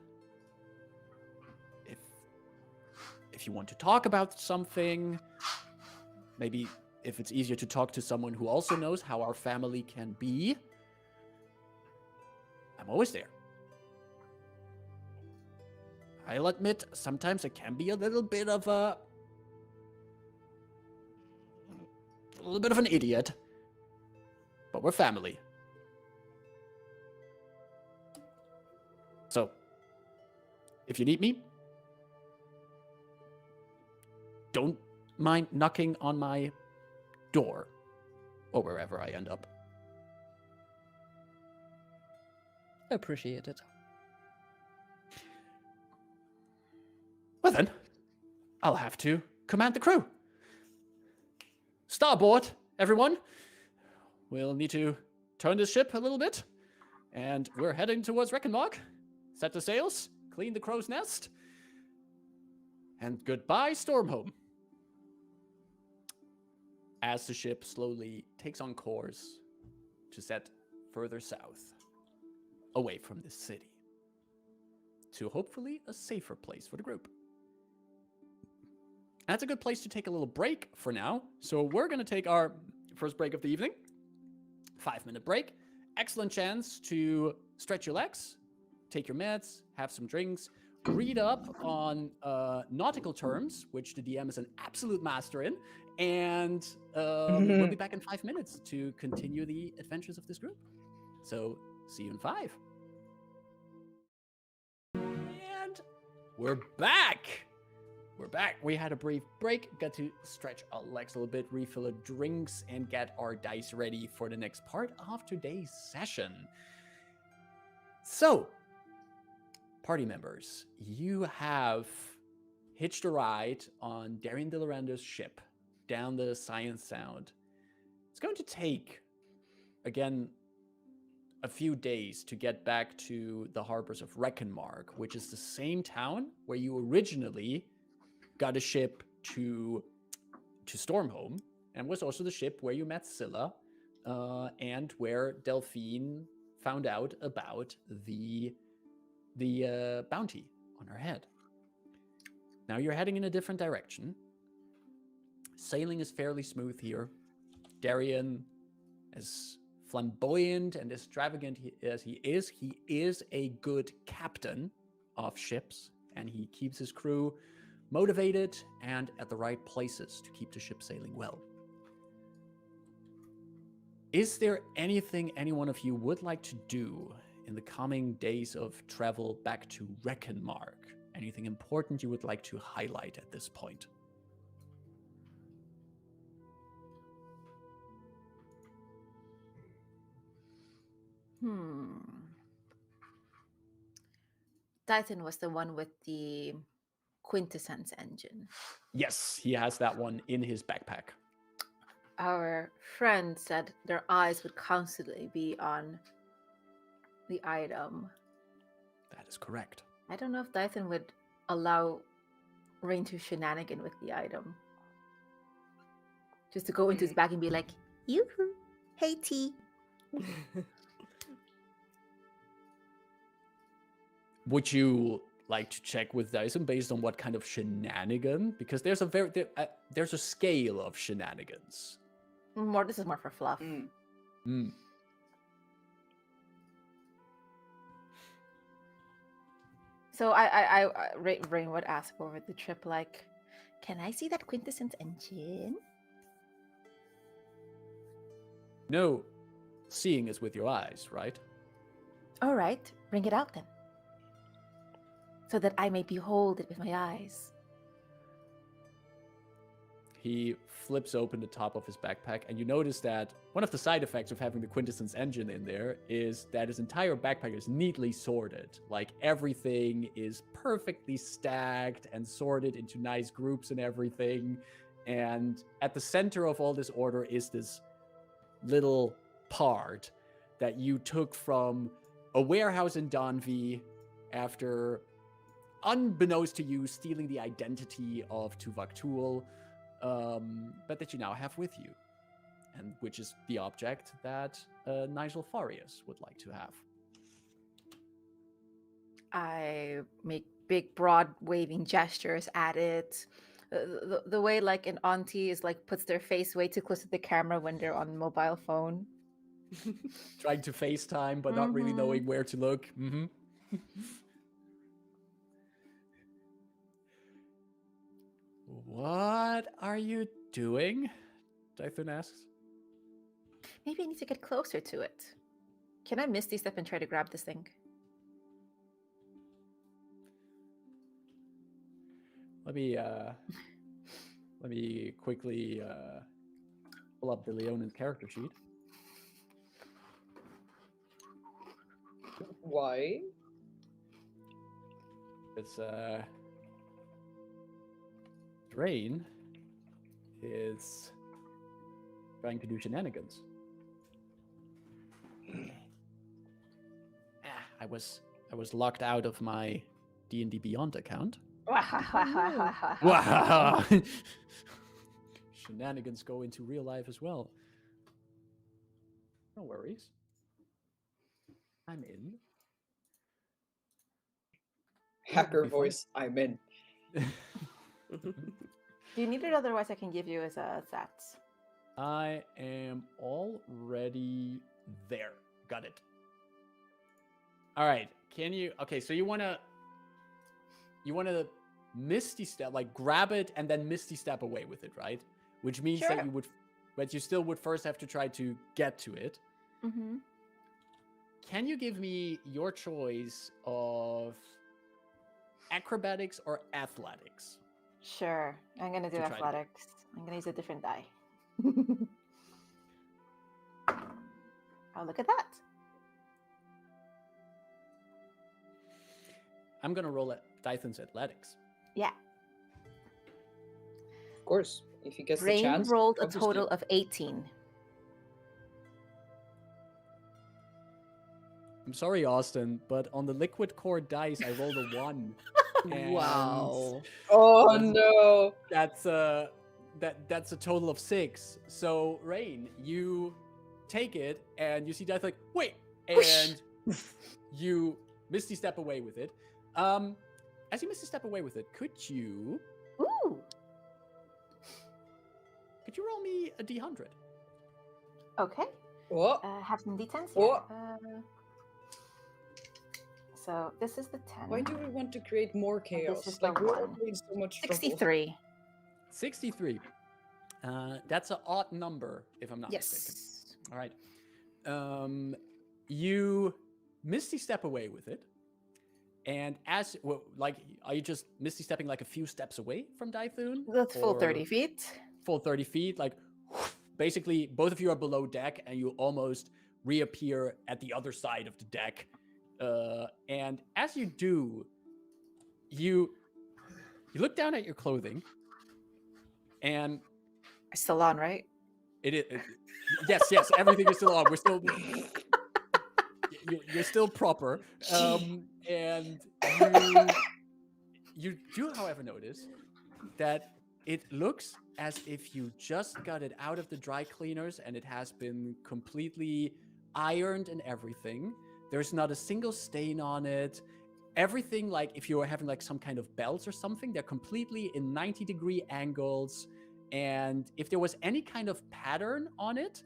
A: if you want to talk about something, maybe if it's easier to talk to someone who also knows how our family can be, I'm always there. I'll admit, sometimes it can be a little bit of an idiot, but we're family. So, if you need me, don't mind knocking on my door, or wherever I end up.
D: I appreciate it.
A: Well then, I'll have to command the crew. Starboard, everyone. We'll need to turn this ship a little bit. And we're heading towards Reckonmark. Set the sails, clean the crow's nest. And goodbye, Stormhome. As the ship slowly takes on course to set further south, away from this city, to hopefully a safer place for the group. That's a good place to take a little break for now. So we're going to take our first break of the evening. 5-minute break. Excellent chance to stretch your legs, take your meds, have some drinks, read up on nautical terms, which the DM is an absolute master in, and we'll be back in 5 minutes to continue the adventures of this group. So see you in 5. And we're back. We're back. We had a brief break, got to stretch our legs a little bit, refill our drinks, and get our dice ready for the next part of today's session. So, party members, you have hitched a ride on Darien de Loranda's ship down the Science Sound. It's going to take, again, a few days to get back to the harbors of Reckonmark, which is the same town where you originally got a ship to Stormhome, and was also the ship where you met Scylla, and where Delphine found out about the bounty on her head. Now you're heading in a different direction. Sailing is fairly smooth here. Darien, as flamboyant and extravagant as he is a good captain of ships, and he keeps his crew motivated and at the right places to keep the ship sailing well. Is there anything any one of you would like to do in the coming days of travel back to Reckonmark? Anything important you would like to highlight at this point?
B: Titan was the one with the quintessence engine.
A: Yes, he has that one in his backpack.
B: Our friend said their eyes would constantly be on the item.
A: That is correct.
B: I don't know if Titan would allow Rain to shenanigan with the item. Just to go into his bag and be like, yoo-hoo, hey T.
A: Would you like to check with Dyson based on what kind of shenanigan? Because there's a scale of shenanigans.
B: This is more for fluff. So Rain would ask over the trip, like, can I see that quintessence engine?
A: No, seeing is with your eyes, right?
B: All right, bring it out then, so that I may behold it with my eyes.
A: He flips open the top of his backpack, and you notice that one of the side effects of having the quintessence engine in there is that his entire backpack is neatly sorted. Like, everything is perfectly stacked and sorted into nice groups and everything. And at the center of all this order is this little part that you took from a warehouse in Donvi after, unbeknownst to you, stealing the identity of Tuvok Tool, but that you now have with you, and which is the object that Nigel Farias would like to have.
B: I make big, broad, waving gestures at it. The way, like, an auntie is like puts their face way too close to the camera when they're on mobile phone.
A: Trying to FaceTime, but not really knowing where to look. What are you doing? Dythun asks.
B: Maybe I need to get closer to it. Can I misty step and try to grab this thing?
A: Let me quickly pull up the Leonin character sheet.
C: Why?
A: It's Rain is trying to do shenanigans. I was locked out of my D&D Beyond account. Wow. Shenanigans go into real life as well. No worries. I'm in.
C: Hacker
A: Be fun.
C: voice, I'm in.
B: Do you need it? Otherwise, I can give you as a stats.
A: I am already there. Got it. All right. Can you? Okay. So you wanna misty step, like grab it and then misty step away with it, right? Which means that
B: Sure.
A: you would, but you still would first have to try to get to it.
B: Mm-hmm.
A: Can you give me your choice of acrobatics or athletics?
B: Sure. I'm gonna do
A: To try to get-
B: athletics. I'm gonna use a different die. Oh, look at that.
A: I'm gonna roll at Dython's athletics.
B: Yeah.
C: Of course, if he gets the
B: Rain
C: chance.
B: rolled a
C: obviously.
B: total of 18.
A: I'm sorry, Austin, but on the liquid core dice, I rolled a 1. And
D: Wow.
C: Oh no!
A: That's a total of 6. So Rain, you take it and you see Death like, wait, and you misty step away with it. As you misty step away with it, could you
B: Ooh.
A: roll me a D100?
B: Okay.
C: What?
B: Have some d10s here.
C: Oh.
B: So this is the 10.
C: Why do we want to create more chaos?
B: is the
C: Like we're
B: one.
C: already in so much trouble.
B: 63.
A: 63. That's an odd number, if I'm not mistaken.
B: Yes.
A: All right. You misty step away with it, and as well, like, are you just misty stepping like a few steps away from Dythun?
B: That's full
A: Or
B: 30 feet.
A: Full 30 feet, like basically both of you are below deck, and you almost reappear at the other side of the deck. And as you do, you look down at your clothing, and
B: It's still on, right?
A: yes, everything is still on. We're still, you're still proper. And you do, however, notice that it looks as if you just got it out of the dry cleaners and it has been completely ironed and everything. There's not a single stain on it. Everything, like if you were having like some kind of belts or something, they're completely in 90-degree angles. And if there was any kind of pattern on it,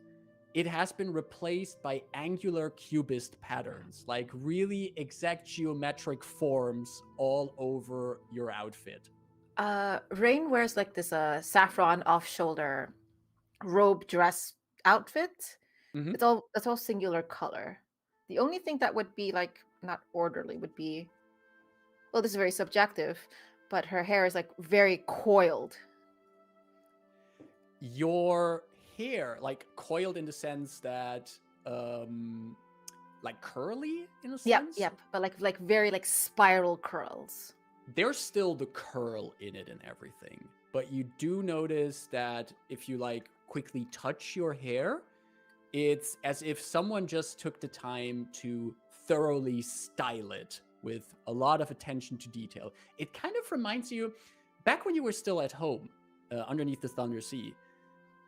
A: it has been replaced by angular cubist patterns, like really exact geometric forms all over your outfit.
B: Rain wears like this saffron off-shoulder robe dress outfit.
A: Mhm.
B: It's all singular color. The only thing that would be like not orderly would be, well, this is very subjective, but her hair is like very coiled.
A: Your hair, like coiled in the sense that, like curly in a sense.
B: Yep, but like very like spiral curls.
A: There's still the curl in it and everything, but you do notice that if you like quickly touch your hair, it's as if someone just took the time to thoroughly style it with a lot of attention to detail. It kind of reminds you, back when you were still at home, underneath the Thunder Sea,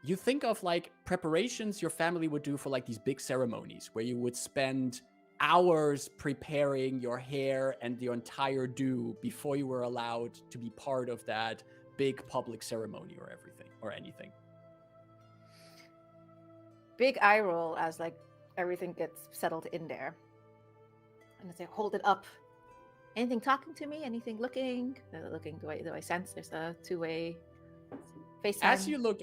A: you think of like preparations your family would do for like these big ceremonies where you would spend hours preparing your hair and your entire do before you were allowed to be part of that big public ceremony or everything or anything.
B: Big eye roll as like everything gets settled in there. And as I hold it up, anything talking to me? Anything looking? Looking? Do I sense there's a two-way FaceTime?
A: As you look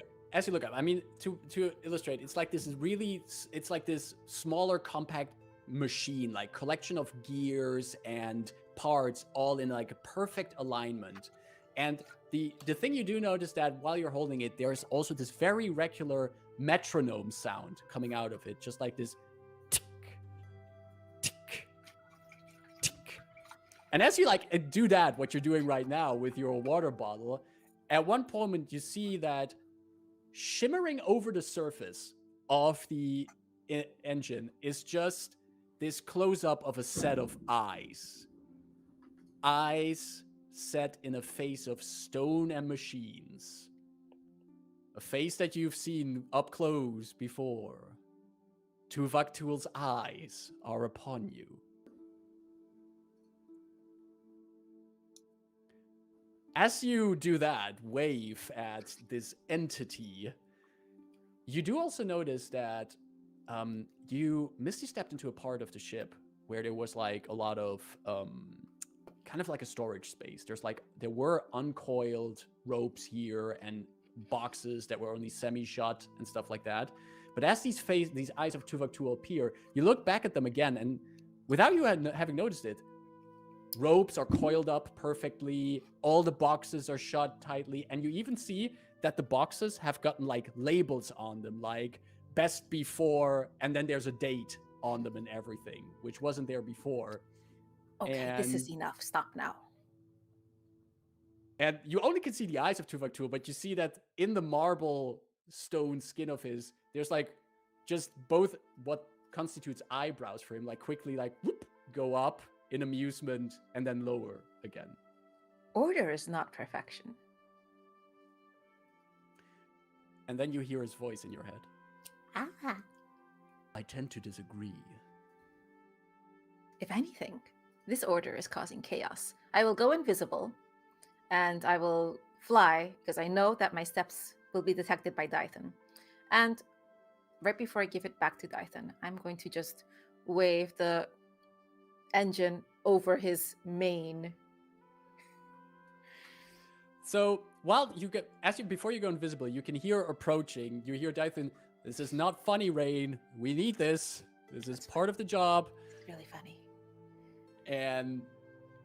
A: up, I mean, to illustrate, it's like this smaller, compact machine, like collection of gears and parts, all in like a perfect alignment. And the thing you do notice that while you're holding it, there's also this very regular metronome sound coming out of it, just like this tick, tick, tick. And as you like do that, what you're doing right now with your water bottle, at one moment you see that shimmering over the surface of the engine is just this close-up of a set of eyes. Eyes set in a face of stone and machines. A face that you've seen up close before. Tuvaktuul's eyes are upon you. As you do that, wave at this entity, you do also notice that you misty stepped into a part of the ship where there was like a lot of kind of like a storage space. There were uncoiled ropes here and boxes that were only semi-shut and stuff like that. But as these eyes of Tuvaktuul appear, you look back at them again, and without you having noticed it, ropes are coiled up perfectly, all the boxes are shut tightly, and you even see that the boxes have gotten like labels on them, like best before, and then there's a date on them and everything, which wasn't there before.
B: Okay, this is enough. Stop now.
A: And you only can see the eyes of Tuvaktuul, but you see that in the marble stone skin of his, there's like just both what constitutes eyebrows for him, like quickly like whoop, go up in amusement and then lower again.
B: Order is not perfection.
A: And then you hear his voice in your head.
B: Ah.
A: I tend to disagree.
B: If anything, this order is causing chaos. I will go invisible, and I will fly, because I know that my steps will be detected by Dython. And right before I give it back to Dython, I'm going to just wave the engine over his mane.
A: So while before you go invisible, you can hear approaching. You hear Dython, "This is not funny, Rain. We need this. This is part of the job."
B: It's really funny.
A: And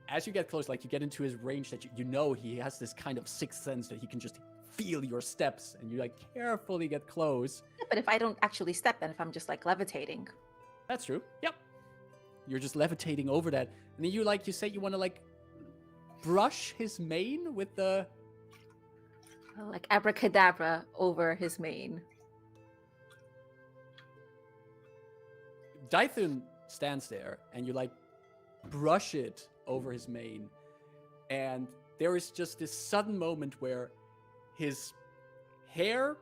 A: as you get close, like you get into his range that you know he has this kind of sixth sense that he can just feel your steps, and you like carefully get close.
B: Yeah, but if I don't actually step, and if I'm just like levitating.
A: That's true. Yep. You're just levitating over that. And then you say you want to like brush his mane with the...
B: Like abracadabra over his mane.
A: Dython stands there and you like brush it over his mane. And there is just this sudden moment where his hair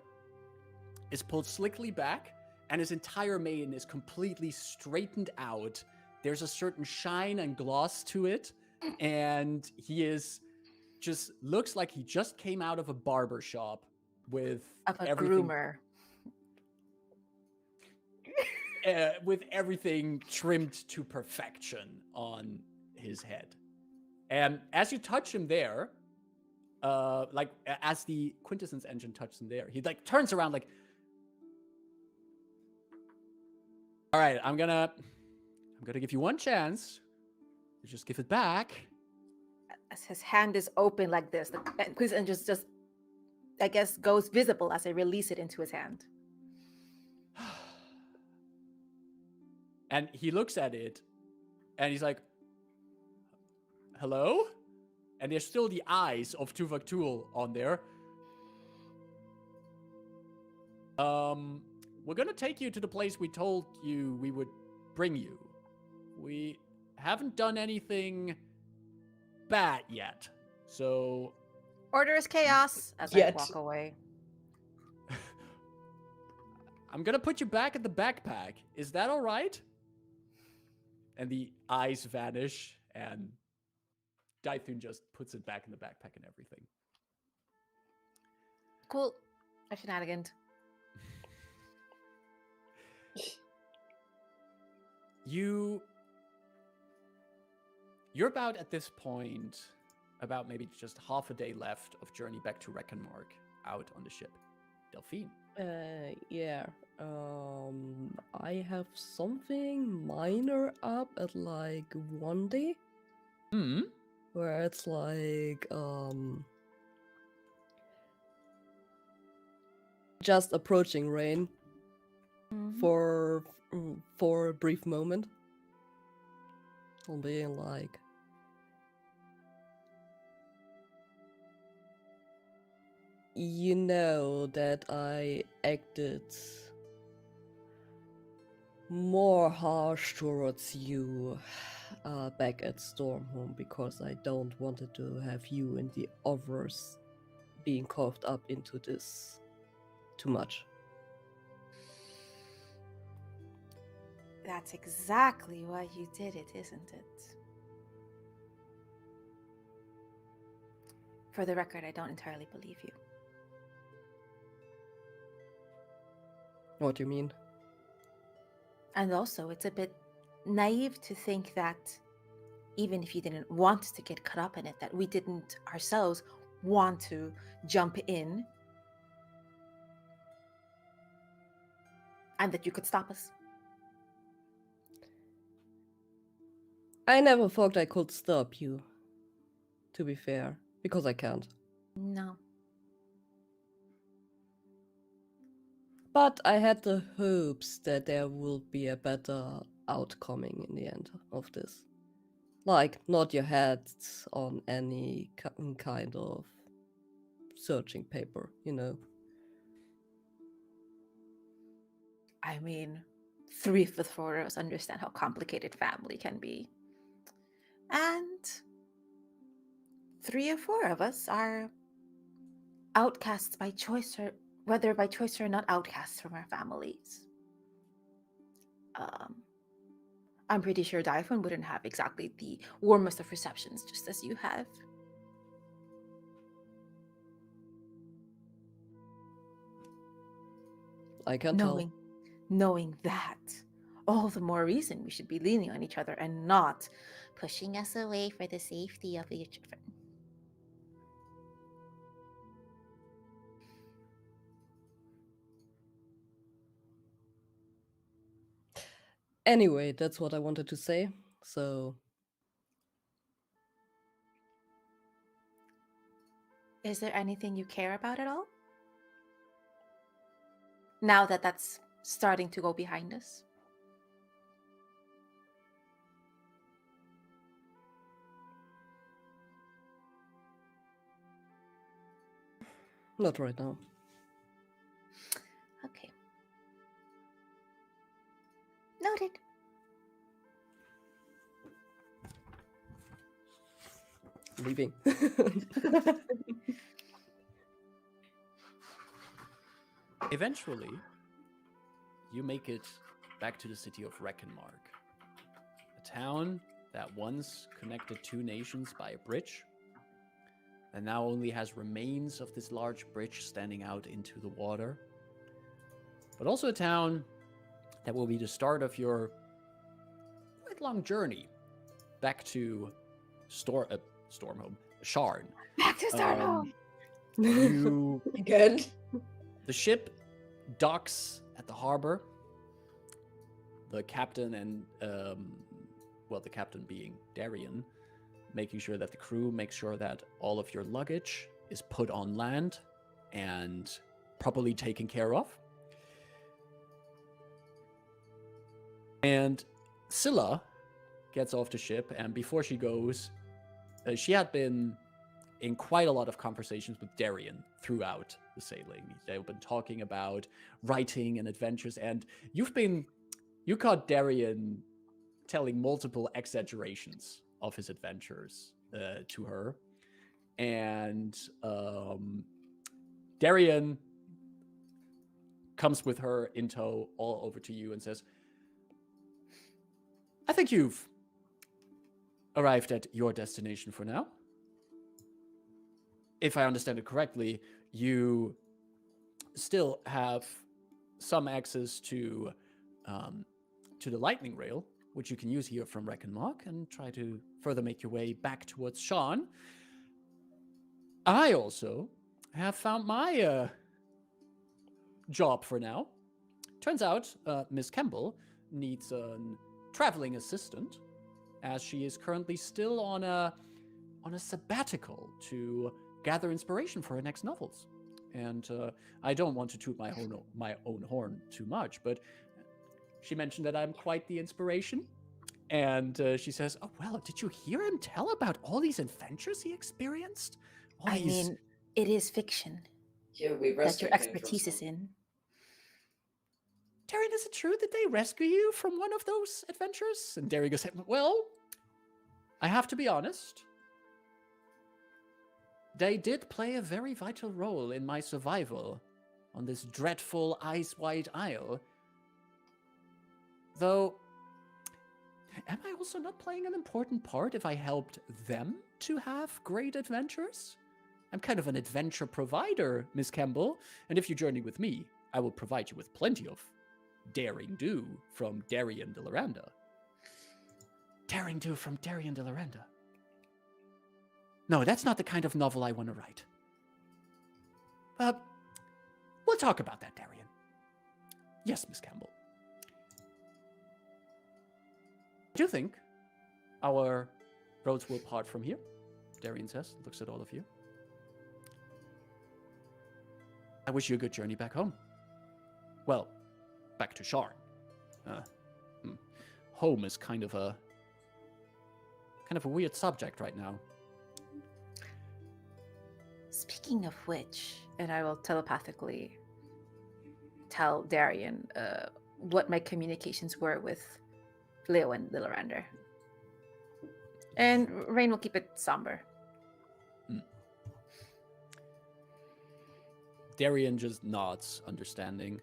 A: is pulled slickly back and his entire mane is completely straightened out. There's a certain shine and gloss to it. And he is just looks like he just came out of a barber shop with
B: Of a
A: everything,
B: groomer.
A: with everything trimmed to perfection on his head. And as you touch him there, as the Quintessence engine touches him there, he like turns around like, all right, I'm gonna give you one chance to just give it back.
B: As his hand is open like this, the Quintessence just I guess goes visible as I release it into his hand.
A: And he looks at it and he's like, hello? And there's still the eyes of Tuvaktuul on there. We're gonna take you to the place we told you we would bring you. We haven't done anything bad yet, so...
B: Order is chaos as
C: Yet.
B: I walk away.
A: I'm gonna put you back at the backpack. Is that all right? And the eyes vanish, and Dython just puts it back in the backpack and everything.
B: Cool. I shenaniganed.
A: You're about at this point, about maybe just half a day left of journey back to Reckonmark out on the ship. Delphine.
D: Yeah. I have something minor up at like 1 day. Where it's like just approaching Rain for a brief moment. On being like, you know that I acted more harsh towards you back at Stormhome because I don't wanted to have you and the others being carved up into this too much.
B: That's exactly why you did it, isn't it? For the record, I don't entirely believe you.
D: What do you mean?
B: And also, it's a bit naive to think that even if you didn't want to get caught up in it, that we didn't ourselves want to jump in and that you could stop us.
D: I never thought I could stop you, to be fair, because I can't.
B: No.
D: But I had the hopes that there will be a better outcome in the end of this. Like, not your head on any kind of searching paper, you know.
B: I mean, 3 of the 4 of us understand how complicated family can be. And 3 or 4 of us are outcasts by choice, or whether by choice or not outcasts from our families. I'm pretty sure Daifun wouldn't have exactly the warmest of receptions, just as you have.
D: I can tell.
B: Knowing that, all the more reason we should be leaning on each other and not pushing us away for the safety of each other.
D: Anyway, that's what I wanted to say. So,
B: Is there anything you care about at all? Now that that's starting to go behind us?
D: not right now.
B: Okay. Noted.
D: Leaving.
A: Eventually, you make it back to the city of Reckenmark, a town that once connected 2 nations by a bridge, and now only has remains of this large bridge standing out into the water. But also a town that will be the start of your quite long journey back to Stormhome, Sharn.
B: Back to Stormhome.
A: You
E: Good.
A: The ship docks at the harbor. The captain and, the captain being Darian, making sure that the crew makes sure that all of your luggage is put on land and properly taken care of. And Scylla gets off the ship, and before she goes, she had been in quite a lot of conversations with Darian throughout the sailing. They've been talking about writing and adventures, and you caught Darian telling multiple exaggerations of his adventures to her. And Darian comes with her in tow all over to you and says, I think you've arrived at your destination for now. If I understand it correctly, you still have some access to the lightning rail, which you can use here from Reckenmark and try to further make your way back towards Sharn. I also have found my job for now. Turns out Miss Campbell needs a traveling assistant, as she is currently still on a sabbatical to gather inspiration for her next novels. And I don't want to toot my own horn too much, but she mentioned that I'm quite the inspiration. And she says, oh, well, did you hear him tell about all these adventures he experienced?
B: I mean, it is fiction.
E: Yeah, we
B: that
E: rescued
B: your
E: him from
B: expertise is
E: some.
B: in.
A: Darian, is it true that they rescue you from one of those adventures? And Darian goes, well, I have to be honest. They did play a very vital role in my survival on this dreadful Ice White Isle. Though, am I also not playing an important part if I helped them to have great adventures? I'm kind of an adventure provider, Miss Campbell, and if you journey with me, I will provide you with plenty of daring do from Darian de Loranda. Daring do from Darian de Loranda. No, that's not the kind of novel I want to write. We'll talk about that, Darian. Yes, Miss Campbell. Do you think our roads will part from here? Darian says, looks at all of you. I wish you a good journey back home. Well, back to Sharn. Home is kind of a weird subject right now.
B: Speaking of which, and I will telepathically tell Darian what my communications were with Leo and Lillander. And Rain will keep it somber.
A: Darian just nods, understanding,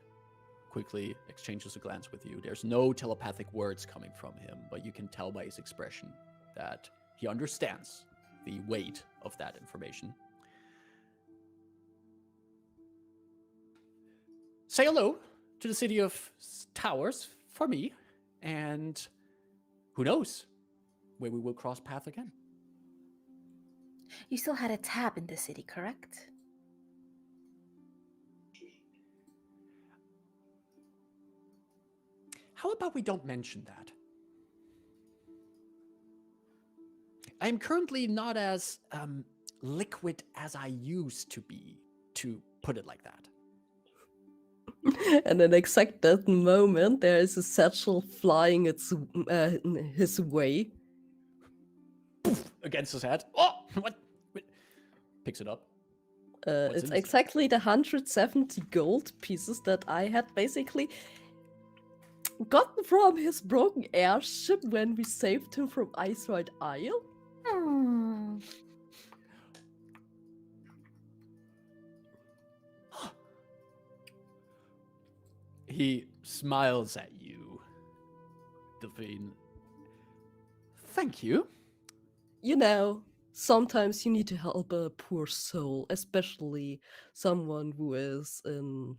A: quickly exchanges a glance with you. There's no telepathic words coming from him, but you can tell by his expression that he understands the weight of that information. Say hello to the city of towers for me, and who knows where we will cross paths again.
B: You still had a tab in the city, correct?
A: How about we don't mention that? I'm currently not as liquid as I used to be, to put it like that.
D: And then exact that moment, there is a satchel flying his way.
A: Poof, against his head. Oh, what? Picks it up.
D: It's exactly the 170 gold pieces that I had basically gotten from his broken airship when we saved him from Ice White Isle.
A: He smiles at you, Delphine. Thank you.
D: You know, sometimes you need to help a poor soul, especially someone who is in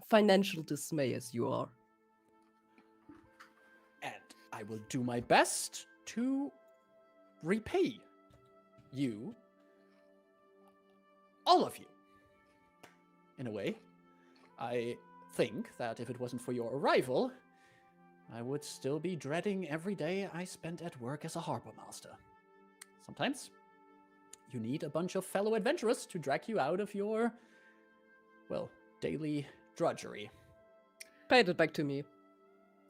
D: financial dismay as you are.
A: And I will do my best to repay you, all of you, in a way. I think that if it wasn't for your arrival, I would still be dreading every day I spent at work as a harbor master. Sometimes you need a bunch of fellow adventurers to drag you out of your, well, daily drudgery.
D: Paid it back to me.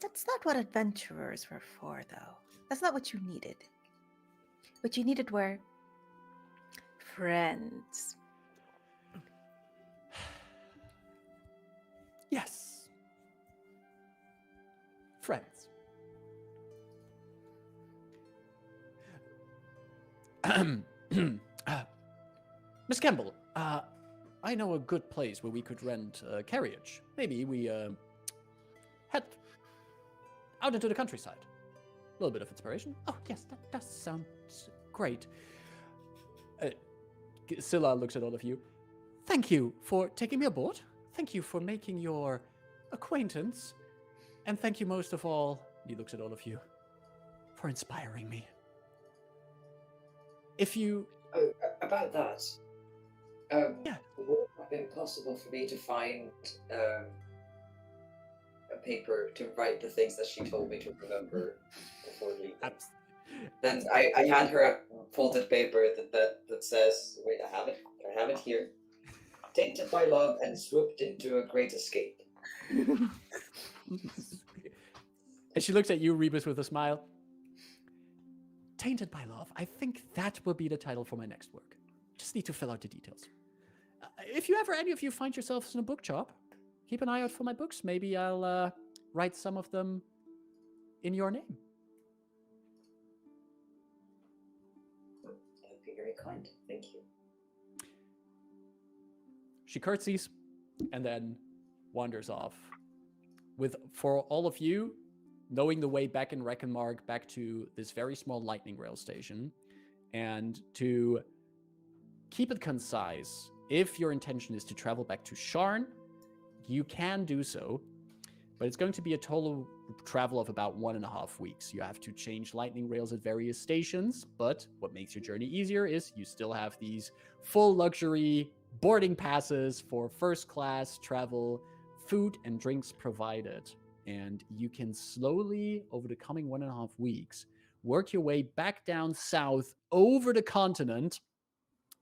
B: That's not what adventurers were for, though. That's not what you needed. What you needed were friends.
A: Yes. Friends. Miss Campbell, I know a good place where we could rent a carriage. Maybe we head out into the countryside. A little bit of inspiration. Oh, yes, that does sound great. Scylla looks at all of you. Thank you for taking me aboard. Thank you for making your acquaintance. And thank you most of all, he looks at all of you, for inspiring me. If you...
E: Oh, about that.
A: Yeah.
E: Would it have been possible for me to find a paper to write the things that she told me to remember before leaving? Then I hand her a folded paper that says, wait, I have it here. Tainted by love and swooped into a great escape.
A: And she looks at you, Rebus, with a smile. Tainted by love. I think that will be the title for my next work. Just need to fill out the details. if you ever, any of you find yourselves in a book shop, keep an eye out for my books. Maybe I'll write some of them in your name.
E: That'd be very kind. Thank you.
A: She curtsies and then wanders off. For all of you, knowing the way back in Reckonmark back to this very small lightning rail station, and to keep it concise, if your intention is to travel back to Sharn, you can do so, but it's going to be a total travel of about 1.5 weeks. You have to change lightning rails at various stations, but what makes your journey easier is you still have these full luxury boarding passes for first class travel, food and drinks provided. And you can slowly, over the coming 1.5 weeks, work your way back down south over the continent.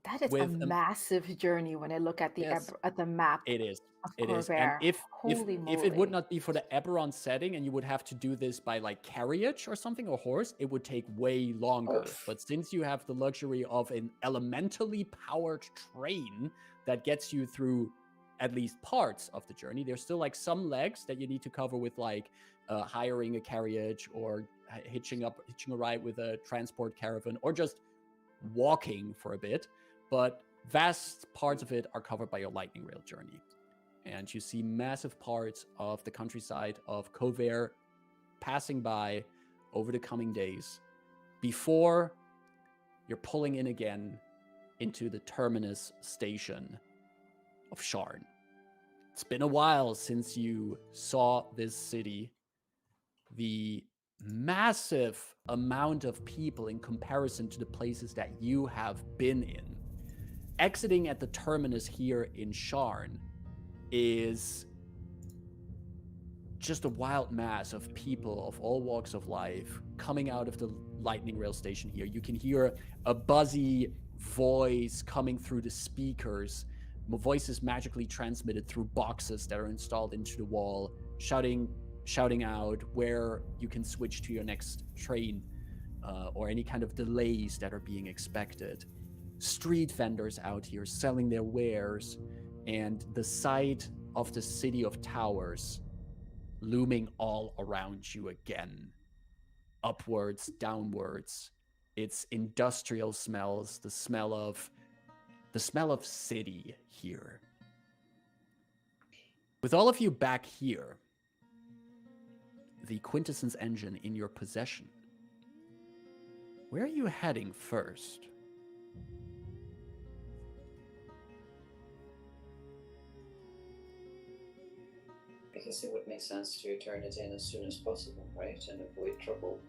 B: That is a
A: with
B: massive journey when I look at the
A: Yes.
B: at the map
A: It is.
B: of
A: It is. And
B: Corvair.
A: if
B: Holy
A: it would
B: moly.
A: not be for the Eberron setting and you would have to do this by like carriage or something, or horse, it would take way longer.
E: Oof.
A: But since you have the luxury of an elementally powered train that gets you through at least parts of the journey, there's still like some legs that you need to cover with like hiring a carriage or hitching a ride with a transport caravan or just walking for a bit. But vast parts of it are covered by your lightning rail journey. And you see massive parts of the countryside of Corvair passing by over the coming days before you're pulling in again into the terminus station of Sharn. It's been a while since you saw this city. The massive amount of people in comparison to the places that you have been in. Exiting at the terminus here in Sharn is just a wild mass of people of all walks of life coming out of the lightning rail station here. You can hear a buzzy voice coming through the speakers, voices magically transmitted through boxes that are installed into the wall, shouting out where you can switch to your next train or any kind of delays that are being expected. Street vendors out here selling their wares, and the sight of the city of towers looming all around you again. Upwards, downwards. It's industrial smells, the smell of city here. With all of you back here, the Quintessence engine in your possession, where are you heading first?
E: I guess it would make sense to turn it in as soon as possible, right? And avoid trouble.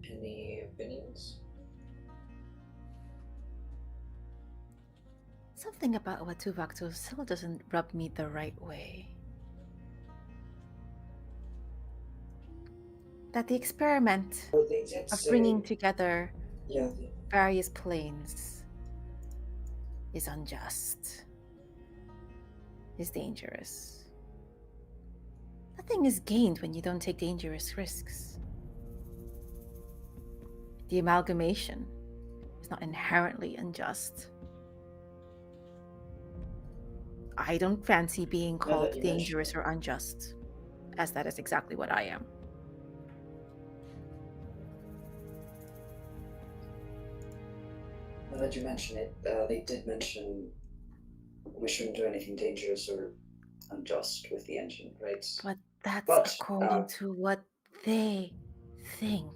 E: Any opinions?
B: Something about Watuvaktu still doesn't rub me the right way. That the experiment
E: Well, they did
B: of
E: say,
B: bringing together
E: yeah,
B: various planes is unjust, is dangerous. Nothing is gained when you don't take dangerous risks. The amalgamation is not inherently unjust. I don't fancy being
E: that
B: called
E: you
B: dangerous
E: mention
B: or unjust, as that is exactly what I am.
E: now that you mention it, they did mention we shouldn't do anything dangerous or unjust with the engine, right?
B: But that's
E: But,
B: according to what they think.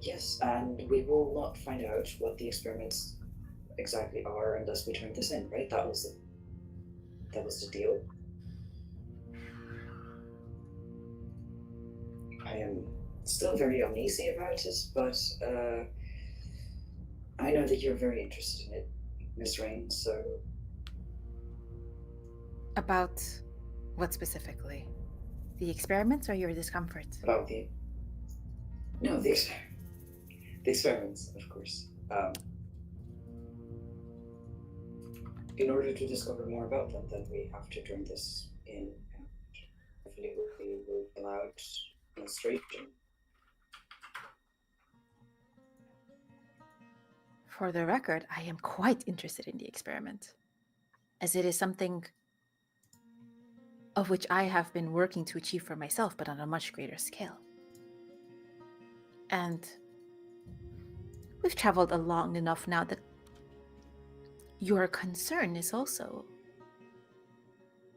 E: Yes, and we will not find out what the experiments exactly are unless we turn this in, right? That was the deal. I am still very uneasy about it, but I know that you're very interested in it, Miss Rain, so
B: About what specifically? The experiments or your discomfort?
E: about the experiments, of course. in order to discover more about them, then we have to turn this in, and hopefully we will be allowed demonstration.
B: For the record, I am quite interested in the experiment, as it is something of which I have been working to achieve for myself, but on a much greater scale. And we've traveled along enough now that your concern is also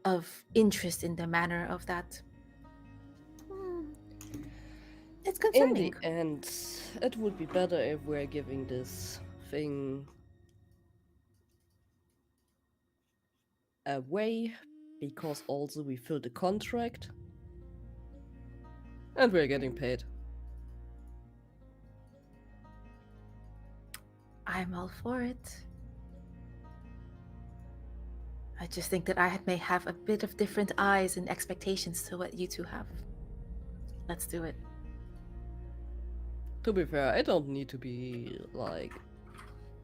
B: of interest in the manner of that. It's
D: In
B: concerning.
D: the end, it would be better if we're giving this thing away, because also we filled the contract and we're getting paid.
B: I'm all for it. I just think that I may have a bit of different eyes and expectations to what you two have. Let's do it.
D: To be fair, I don't need to be like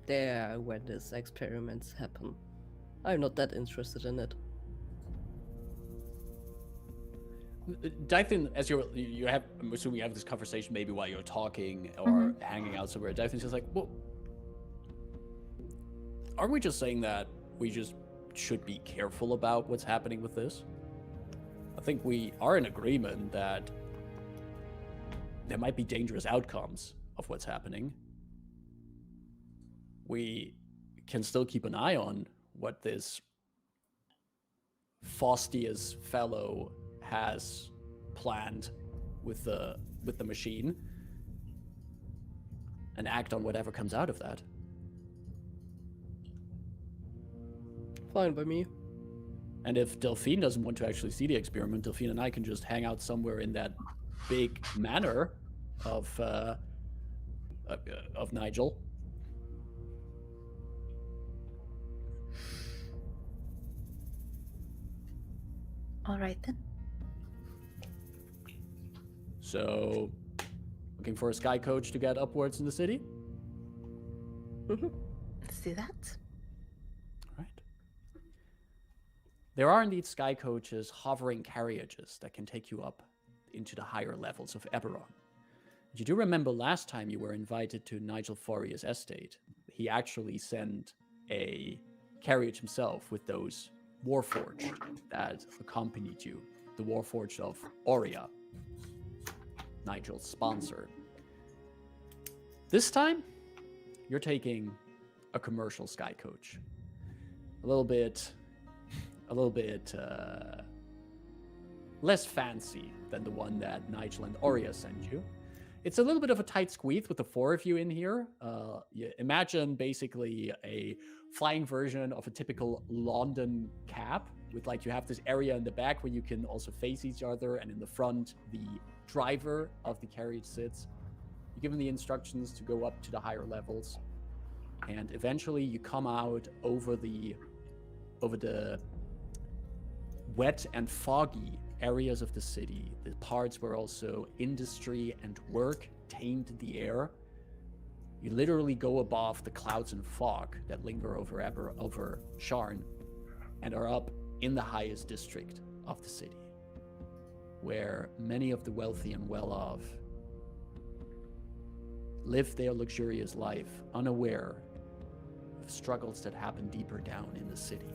D: there when these experiments happen. I'm not that interested in it.
A: Dython, as you have, I'm assuming you have this conversation maybe while you're talking or hanging out somewhere. Dython's just like, well, aren't we just saying that we just should be careful about what's happening with this? I think we are in agreement that there might be dangerous outcomes of what's happening. We can still keep an eye on what this Faustius fellow has planned with the machine and act on whatever comes out of that.
D: Fine by me.
A: And if Delphine doesn't want to actually see the experiment, Delphine and I can just hang out somewhere in that big manor of Nigel.
B: All right then.
A: So, looking for a sky coach to get upwards in the city?
B: Let's do that.
A: All right. There are indeed sky coaches, hovering carriages that can take you up into the higher levels of Eberron. You do remember last time you were invited to Nigel Foria's estate, he actually sent a carriage himself with those Warforged that accompanied you. The Warforged of Aurea, Nigel's sponsor. This time, you're taking a commercial sky coach. A little bit less fancy than the one that Nigel and Aurea sent you. It's a little bit of a tight squeeze with the four of you in here. You imagine basically a flying version of a typical London cab with you have this area in the back where you can also face each other, and in the front, the driver of the carriage sits. You're given the instructions to go up to the higher levels, and eventually you come out over the wet and foggy areas of the city, the parts where also industry and work taint the air. You literally go above the clouds and fog that linger over Sharn, and are up in the highest district of the city, where many of the wealthy and well-off live their luxurious life unaware of struggles that happen deeper down in the city.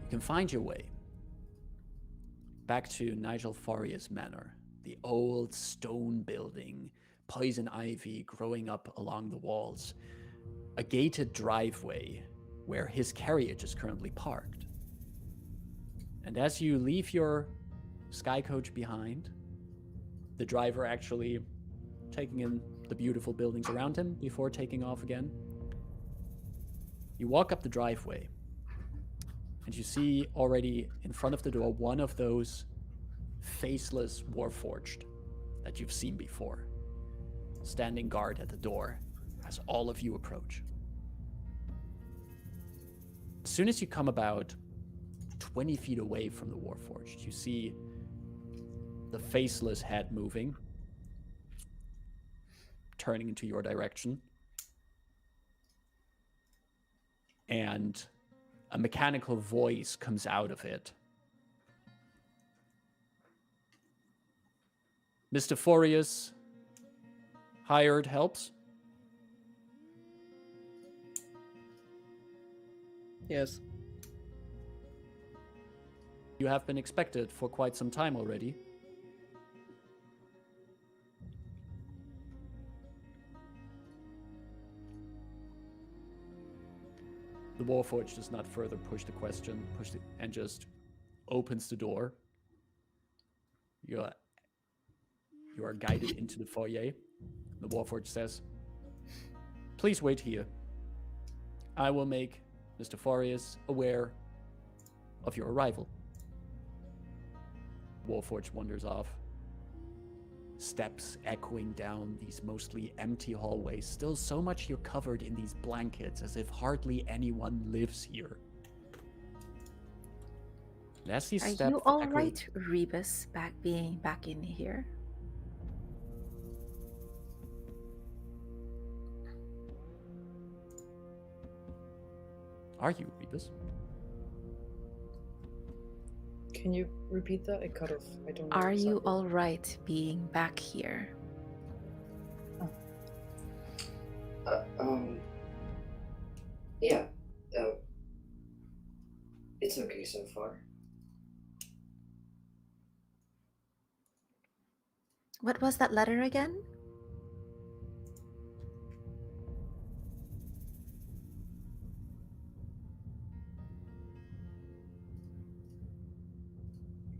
A: You can find your way back to Nigel Foria's manor, the old stone building, poison ivy growing up along the walls, a gated driveway where his carriage is currently parked. And as you leave your sky coach behind, the driver actually taking in the beautiful buildings around him before taking off again, you walk up the driveway, and you see already in front of the door one of those faceless Warforged that you've seen before, standing guard at the door as all of you approach. As soon as you come about 20 feet away from the Warforged, you see the faceless head moving, turning into your direction. and a mechanical voice comes out of it. Mr. Forius, hired helps?
D: Yes.
A: You have been expected for quite some time already. The Warforged does not further push the question, and just opens the door. You are guided into the foyer. The Warforged says, "Please wait here. I will make Mr. Forius aware of your arrival." Warforged wanders off. Steps echoing down these mostly empty hallways. Still so much you're covered in these blankets, as if hardly anyone lives here. And as these
B: Are
A: steps
B: you all
A: echo-
B: right, Rebus, being back in here?
A: Are you, Rebus?
C: Can you repeat that? It cut off. I don't know.
B: Are you
C: exactly.
B: all right being back here?
E: Yeah. It's okay so far.
B: What was that letter again?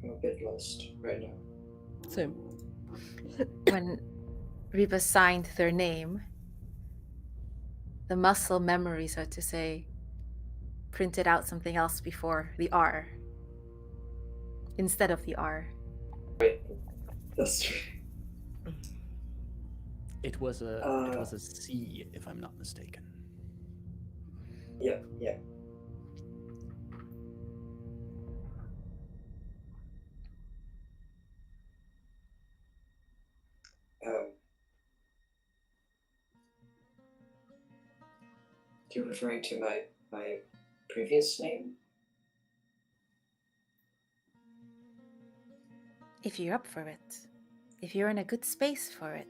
E: I'm a bit lost right now.
D: Same.
B: When Rebus signed their name, the muscle memory, so to say, printed out something else before the R. Instead of the R.
E: Right. That's true.
A: It was a C, if I'm not mistaken.
E: Yeah. You're referring to my previous name?
B: If you're up for it. If you're in a good space for it.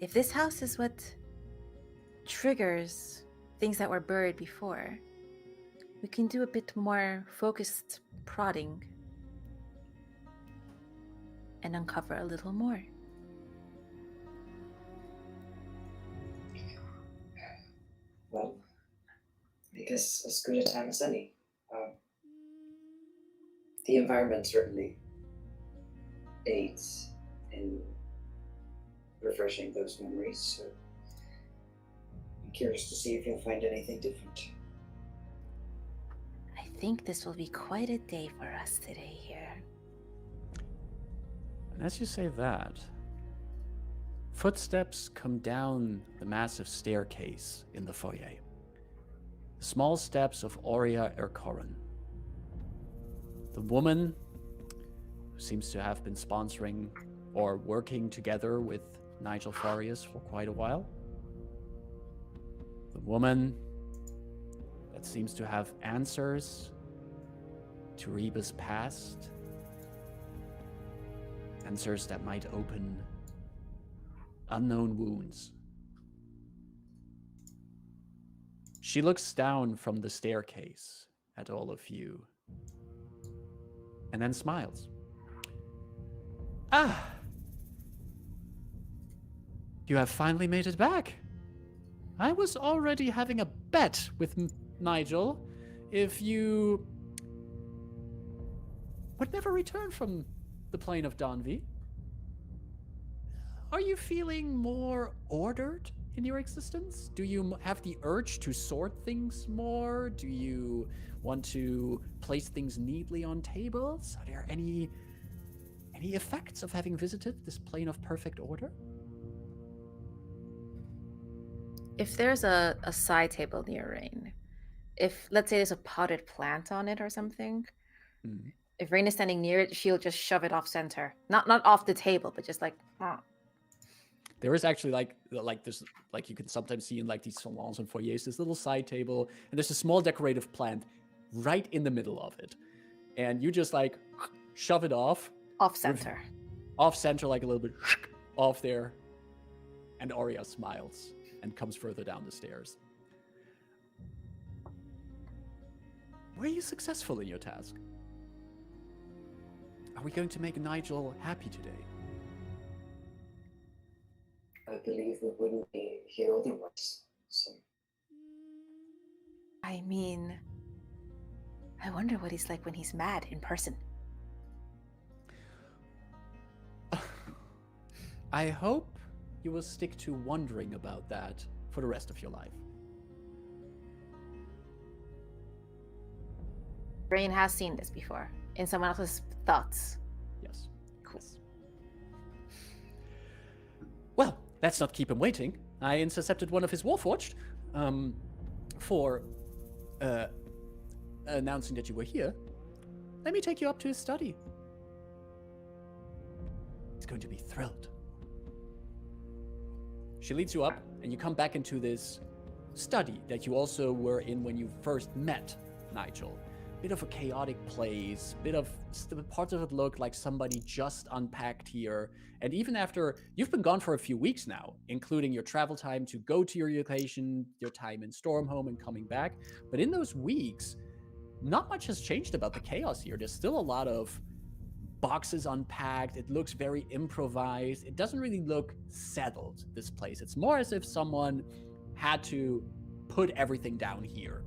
B: If this house is what triggers things that were buried before, we can do a bit more focused prodding and uncover a little more.
E: Well, I guess as good a time as any. The environment certainly aids in refreshing those memories, so I'm curious to see if you'll find anything different.
B: I think this will be quite a day for us today here.
A: And as you say that, footsteps come down the massive staircase in the foyer. The small steps of Aurea Erkoren. The woman who seems to have been sponsoring or working together with Nigel Farius for quite a while. The woman that seems to have answers to Reba's past. Answers that might open unknown wounds. She looks down from the staircase at all of you and then smiles. Ah! You have finally made it back. I was already having a bet with Nigel if you would never return from the plane of Donvi. Are you feeling more ordered in your existence? Do you have the urge to sort things more? Do you want to place things neatly on tables? Are there any effects of having visited this plane of perfect order?
B: If there's a side table near Rain, if let's say there's a potted plant on it or something, if Rain is standing near it, she'll just shove it off center. Not off the table, but just like
A: There is actually like this, like you can sometimes see in like these salons and foyers, this little side table, and there's a small decorative plant right in the middle of it. And you just like shove it off
B: Off-center.
A: off center, like a little bit off there. And Arya smiles and comes further down the stairs. Were you successful in your task? Are we going to make Nigel happy today?
E: I believe we wouldn't be here otherwise. So
B: I mean, I wonder what he's like when he's mad in person.
A: I hope you will stick to wondering about that for the rest of your life.
B: Brain has seen this before in someone else's thoughts.
A: Yes.
B: Cool.
A: Yes. Well, let's not keep him waiting. I intercepted one of his Warforged for announcing that you were here. Let me take you up to his study. He's going to be thrilled. She leads you up, and you come back into this study that you also were in when you first met Nigel. Bit of a chaotic place, parts of it look like somebody just unpacked here. And even after you've been gone for a few weeks now, including your travel time to go to your location, your time in Stormhome and coming back. But in those weeks, not much has changed about the chaos here. There's still a lot of boxes unpacked. It looks very improvised. It doesn't really look settled, this place. It's more as if someone had to put everything down here.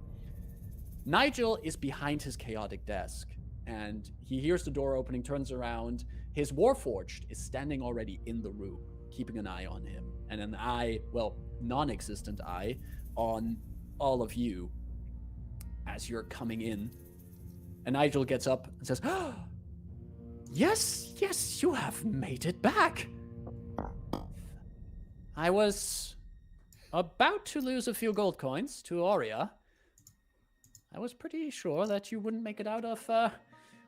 A: Nigel is behind his chaotic desk, and he hears the door opening, turns around. His Warforged is standing already in the room, keeping an eye on him, and an eye, well, non-existent eye, on all of you as you're coming in. And Nigel gets up and says, "Oh, yes, you have made it back. I was about to lose a few gold coins to Arya. I was pretty sure that you wouldn't make it out of,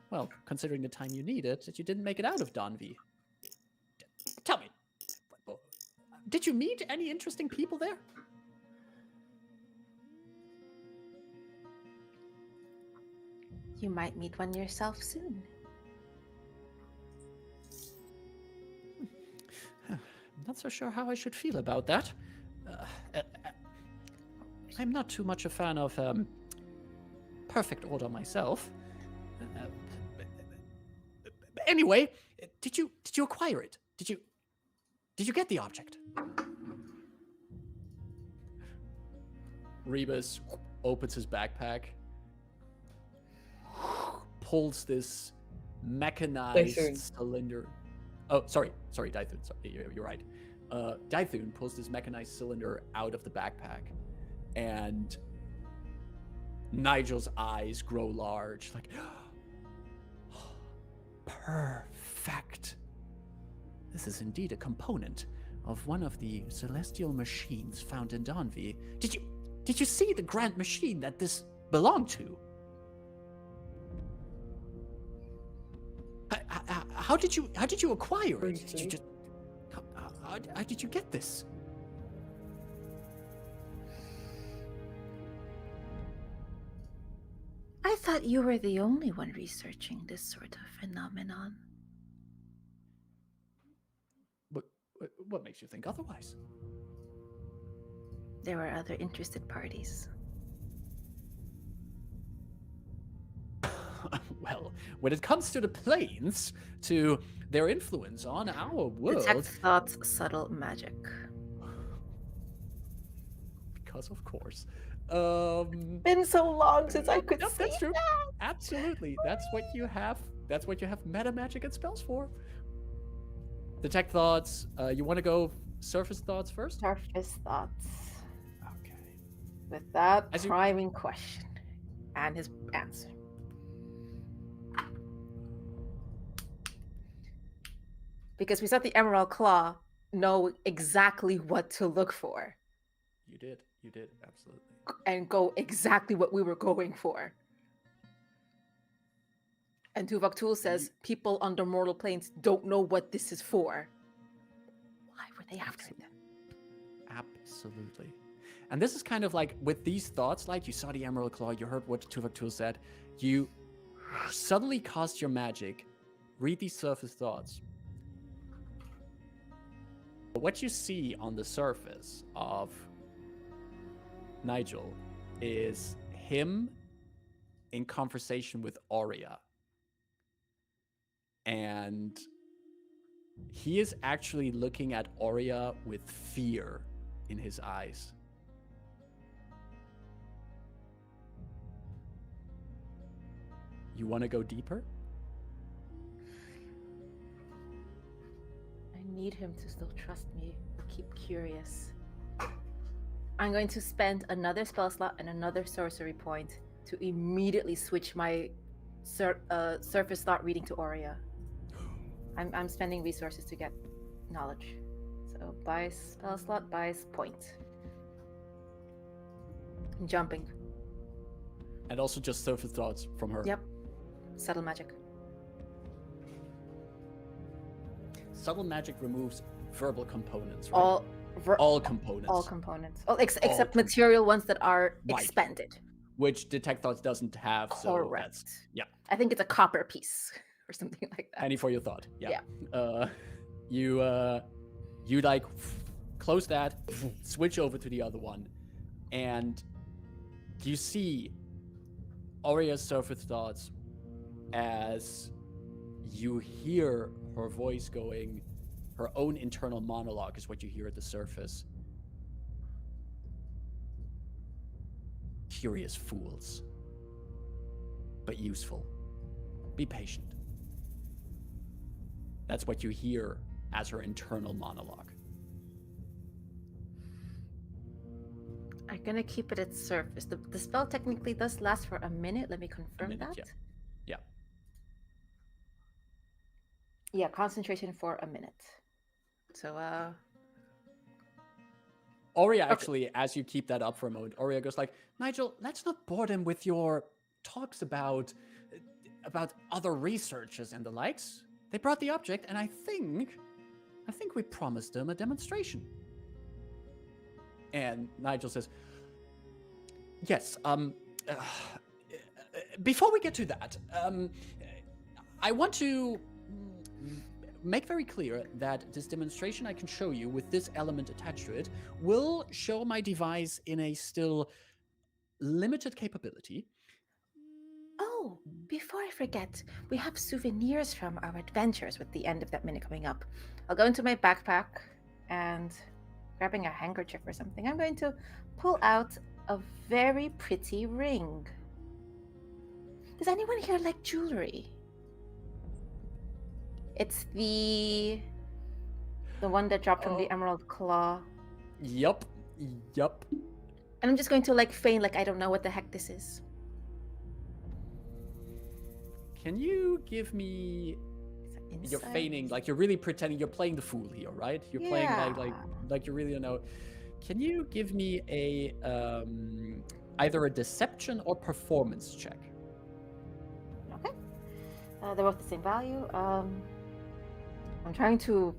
A: well, considering the time you needed, that you didn't make it out of Donvi. Tell me, did you meet any interesting people there?"
B: You might meet one yourself soon.
A: I'm not so sure how I should feel about that. I'm not too much a fan of perfect order myself. Anyway, did you acquire it? Did you get the object? Rebus opens his backpack, pulls this mechanized
C: Dythun.
A: cylinder. Oh, sorry, Dythun. Sorry, you're right. Dythun pulls this mechanized cylinder out of the backpack, and Nigel's eyes grow large, like, perfect. This is indeed a component of one of the celestial machines found in Donvi. Did you see the grand machine that this belonged to? How did you acquire it? Did you just how did you get this?
B: I thought you were the only one researching this sort of phenomenon.
A: What makes you think otherwise?
B: There were other interested parties.
A: Well, when it comes to the planes, to their influence on our world,
B: Detect thoughts, subtle magic.
A: because of course.
B: Been so long since I could
A: Yep,
B: see
A: that's true.
B: that.
A: Absolutely. That's what you have meta magic and spells for. Detect thoughts. You want to go surface thoughts first?
B: Surface thoughts.
A: Okay.
B: With that
A: As you-
B: priming question and his answer. Because we saw the Emerald Claw know exactly what to look for
A: You did, absolutely.
B: and go exactly what we were going for. And Tuvok Tool says people under mortal planes don't know what this is for. Why would Are they after it then?
A: Absolutely. And this is kind of like with these thoughts, like you saw the Emerald Claw, you heard what 2.2 said, you suddenly cast your magic, read these surface thoughts. What you see on the surface of Nigel is him in conversation with Aurea. And he is actually looking at Aurea with fear in his eyes. You want to go deeper?
B: I need him to still trust me. Keep curious. I'm going to spend another spell slot and another sorcery point to immediately switch my surface thought reading to Aurea. I'm spending resources to get knowledge. So buys spell slot, buys point. I'm jumping.
A: And also just surface thoughts from her.
B: Yep. Subtle magic.
A: Subtle magic removes verbal components, right?
B: All
A: components.
B: All components. Except material ones that are
A: Right.
B: expended.
A: Which Detect Thoughts doesn't have.
B: Correct.
A: So that's, yeah.
B: I think it's a copper piece or something like that.
A: Penny for your thought. Yeah. You like close that, switch over to the other one, and you see Aurea's surface thoughts as you hear her voice going, her own internal monologue is what you hear at the surface. Curious fools, but useful. Be patient. That's what you hear as her internal monologue.
B: I'm gonna keep it at surface. The spell technically does last for a minute. Let me confirm that.
A: Yeah.
B: Yeah, concentration for a minute. So
A: Aurea actually, as you keep that up for a moment, Aurea goes like, Nigel, let's not bore them with your talks about other researchers and the likes. They brought the object, and I think we promised them a demonstration. And Nigel says, yes, before we get to that, I want to make very clear that this demonstration I can show you with this element attached to it will show my device in a still limited capability.
B: Oh, before I forget, we have souvenirs from our adventures with the end of that minute coming up. I'll go into my backpack and grabbing a handkerchief or something, I'm going to pull out a very pretty ring. Does anyone here like jewelry? It's the one that dropped from the Emerald Claw.
A: Yup.
B: And I'm just going to like feign like I don't know what the heck this is.
A: Can you give me... You're feigning, like you're really pretending you're playing the fool here, right? You're playing like you really don't know. Can you give me a either a deception or performance check?
B: Okay. They're both the same value. I'm trying to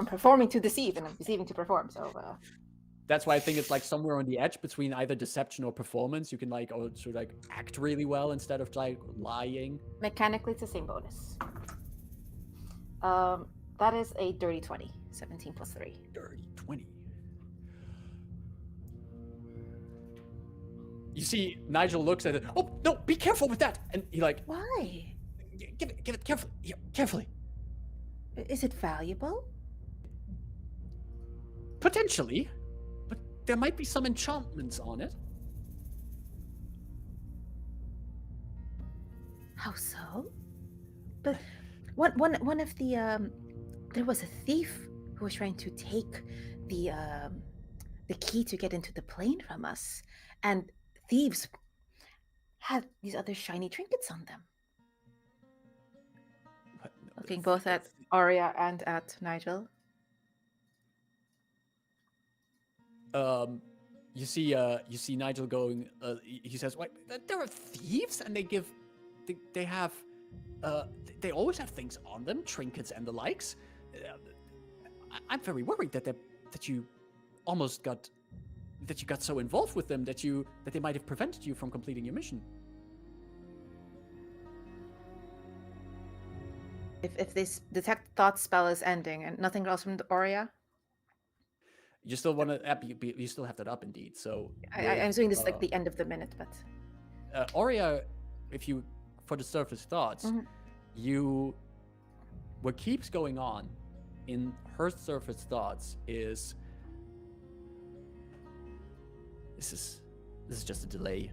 B: performing to deceive, and I'm deceiving to perform. So
A: that's why I think it's like somewhere on the edge between either deception or performance. You can like also like act really well instead of like lying.
B: Mechanically, it's the same bonus. That is a dirty 20. 17 plus 3.
A: Dirty 20. You see, Nigel looks at it. Oh no! Be careful with that! And he like,
B: why?
A: Give it carefully. Yeah, carefully.
B: Is it valuable?
A: Potentially, but there might be some enchantments on it.
B: How so? But one of the there was a thief who was trying to take the key to get into the plane from us, and thieves had these other shiny trinkets on them. Looking both at Aurea and at Nigel.
A: You see Nigel going. He says, "Wait, there are thieves, and they have, they always have things on them, trinkets and the likes. I'm very worried that you almost got so involved with them that they might have prevented you from completing your mission.
B: If this detect thought spell is ending and nothing else from the Aurea,
A: You still want to? You still have that up, indeed. So
B: I'm doing this like the end of the minute, but
A: Aurea, if you for the surface thoughts, what keeps going on in her surface thoughts is this is just a delay.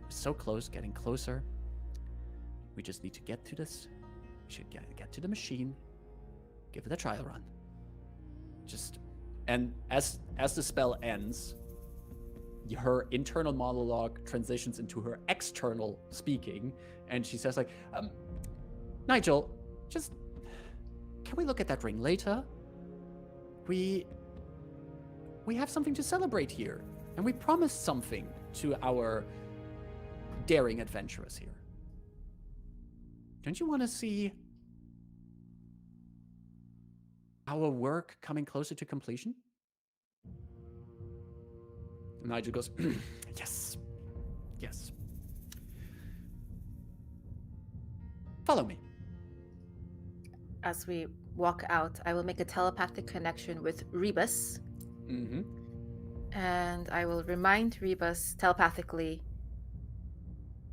A: We're so close, getting closer. We just need to get to this. We should get to the machine, give it a trial run. And as the spell ends, her internal monologue transitions into her external speaking, and she says like, Nigel, can we look at that ring later? We have something to celebrate here, and we promised something to our daring adventurers here. Don't you want to see our work coming closer to completion? And Nigel goes, yes. Follow me.
B: as we walk out, I will make a telepathic connection with Rebus.
A: Mm-hmm.
B: And I will remind Rebus telepathically,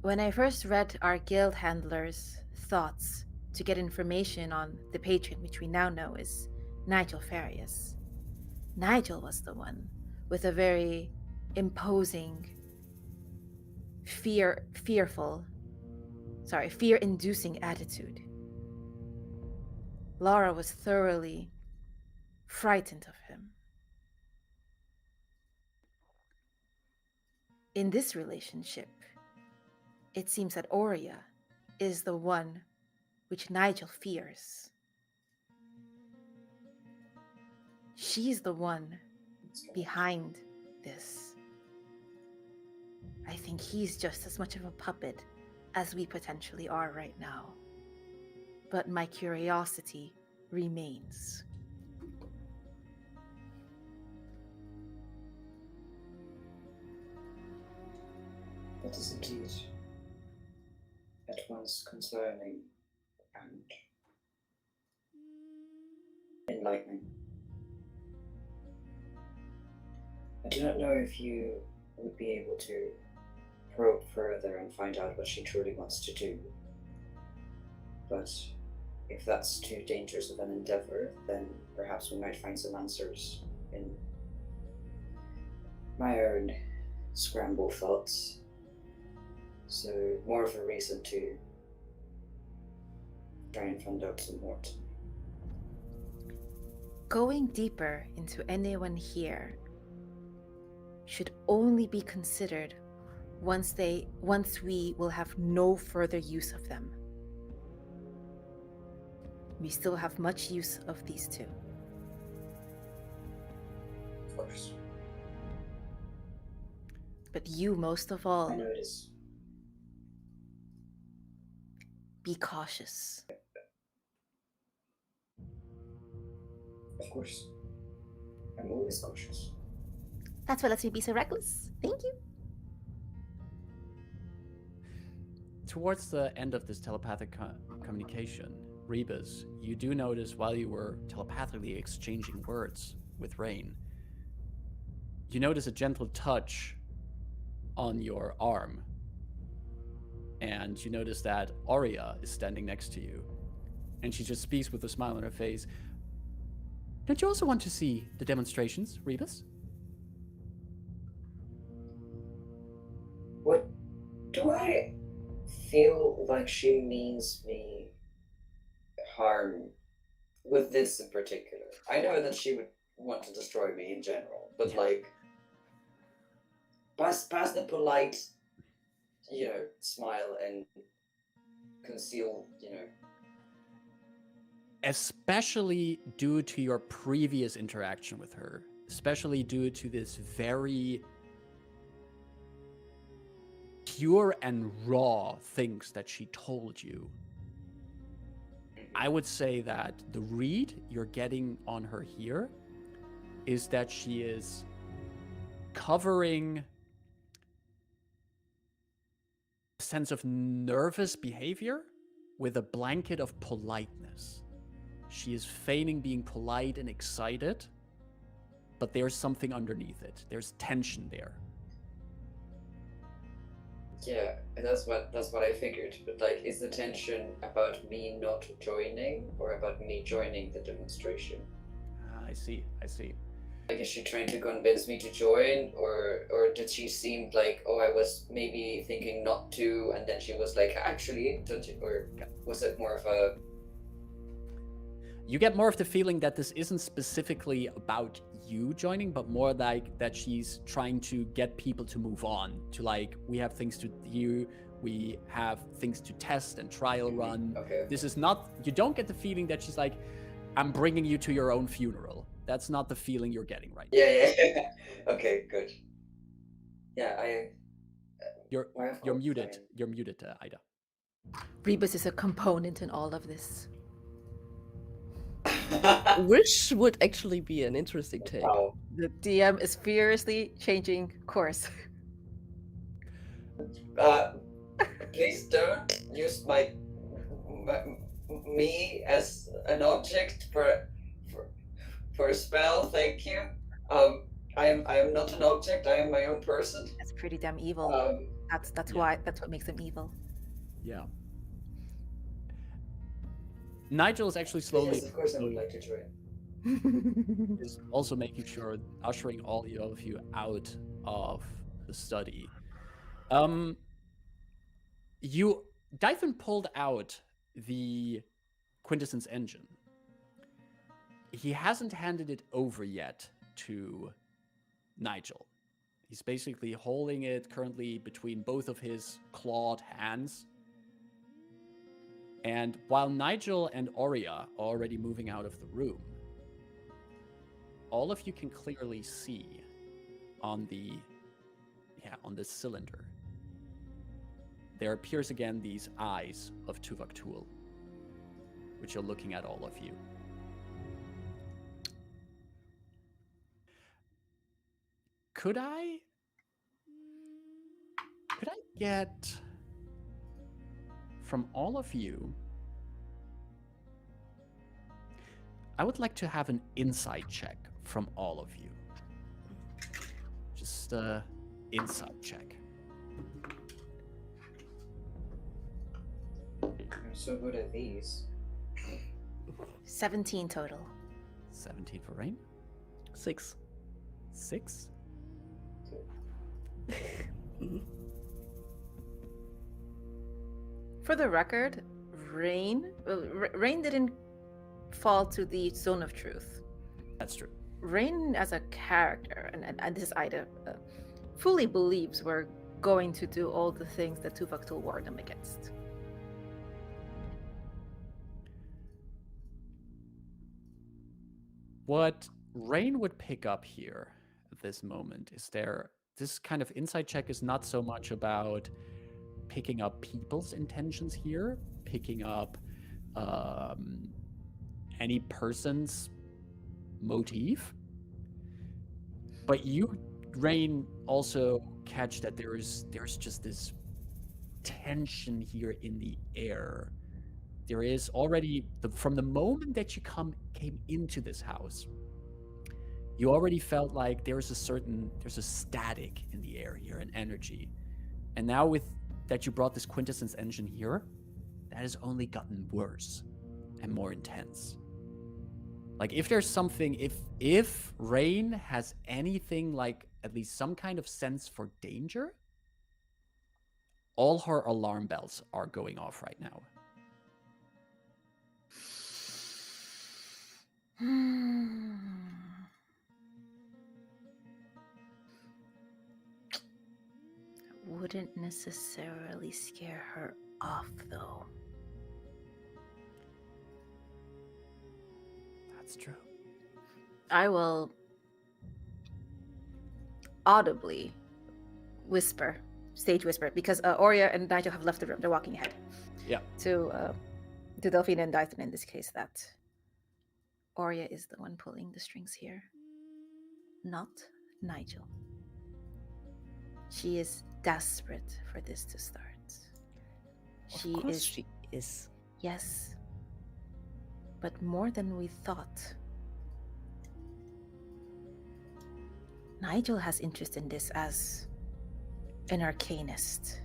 B: when I first read our guild handler's thoughts to get information on the patron, which we now know is Nigel Farius, Nigel was the one with a very imposing, fear-inducing attitude. Laura was thoroughly frightened of him. In this relationship, it seems that Aurea is the one which Nigel fears. She's the one behind this. I think he's just as much of a puppet as we potentially are right now. But my curiosity remains.
E: That is indeed at once concerning and enlightening. I do not know if you would be able to probe further and find out what she truly wants to do, but if that's too dangerous of an endeavor, then perhaps we might find some answers in my own scrambled thoughts. So more of a reason to try and find out some more.
B: Going deeper into anyone here should only be considered once we will have no further use of them. We still have much use of these two.
E: Of course.
B: But you, most of all,
E: I know it is.
B: be cautious.
E: Of course. I'm always cautious.
B: That's what lets me be so reckless. Thank you.
A: Towards the end of this telepathic communication, Rebus, you do notice while you were telepathically exchanging words with Rain, you notice a gentle touch on your arm. And you notice that Aurea is standing next to you. And she just speaks with a smile on her face. Don't you also want to see the demonstrations, Rebus?
E: What do I feel like she means me harm with this in particular? I know that she would want to destroy me in general, but like past the polite, smile and conceal,
A: Especially due to your previous interaction with her. Especially due to this very pure and raw things that she told you. I would say that the read you're getting on her here is that she is covering a sense of nervous behavior with a blanket of politeness. She is feigning being polite and excited, but there's something underneath it. There's tension there.
E: Yeah, and that's what I figured. But like, is the tension about me not joining, or about me joining the demonstration?
A: I see.
E: Like, is she trying to convince me to join, or did she seem like, oh, I was maybe thinking not to, and then she was like, actually, don't you? Or was it more of a?
A: You get more of the feeling that this isn't specifically about you joining, but more like that she's trying to get people to move on, to like, we have things to do, we have things to test and trial run.
E: Okay.
A: This is not, you don't get the feeling that she's like, I'm bringing you to your own funeral. That's not the feeling you're getting right now.
E: Yeah. Okay, good. Yeah,
A: You're muted.
E: fine.
A: You're muted, Ida.
B: Rebus is a component in all of this.
D: Which would actually be an interesting take.
E: Wow.
B: The DM is furiously changing course.
E: Please don't use me as an object for a spell. Thank you. I am not an object. I am my own person.
B: That's pretty damn evil. That's
A: yeah.
B: that's what makes him evil.
A: Yeah. Nigel is actually slowly.
E: Yes, of course I would like to join.
A: Is also making sure, ushering all of you out of the study. Dython pulled out the Quintessence engine. He hasn't handed it over yet to Nigel. He's basically holding it currently between both of his clawed hands. And while Nigel and Aurea are already moving out of the room, all of you can clearly see on the cylinder, there appears again these eyes of Tuvok Tool, which are looking at all of you. Could I get from all of you, I would like to have an insight check from all of you. Just insight check.
E: I'm so good at these.
B: 17 total.
A: 17 for Rain.
D: 6.
A: 6.
B: For the record, Rain didn't fall to the zone of truth.
A: That's true.
B: Rain as a character, and this is Ida, fully believes we're going to do all the things that Tuvok Tool warned them against.
A: What Rain would pick up here at this moment is this kind of insight check is not so much about picking up people's intentions here, picking up any person's motive. But you, Rain, also catch that there's just this tension here in the air. There is already, from the moment that you came into this house, you already felt like there's a static in the air here, an energy. And now with that you brought this Quintessence engine here, that has only gotten worse and more intense. Like, if there's something, if Rain has anything like at least some kind of sense for danger, all her alarm bells are going off right now.
B: Wouldn't necessarily scare her off, though.
A: That's true.
B: I will audibly stage whisper, because Aurea and Nigel have left the room. They're walking ahead.
A: Yeah.
B: To to Delphine and Dyson in this case that Aurea is the one pulling the strings here, not Nigel. She is desperate for this to start.
D: Of course she is.
B: Yes, but more than we thought. Nigel has interest in this as an arcanist,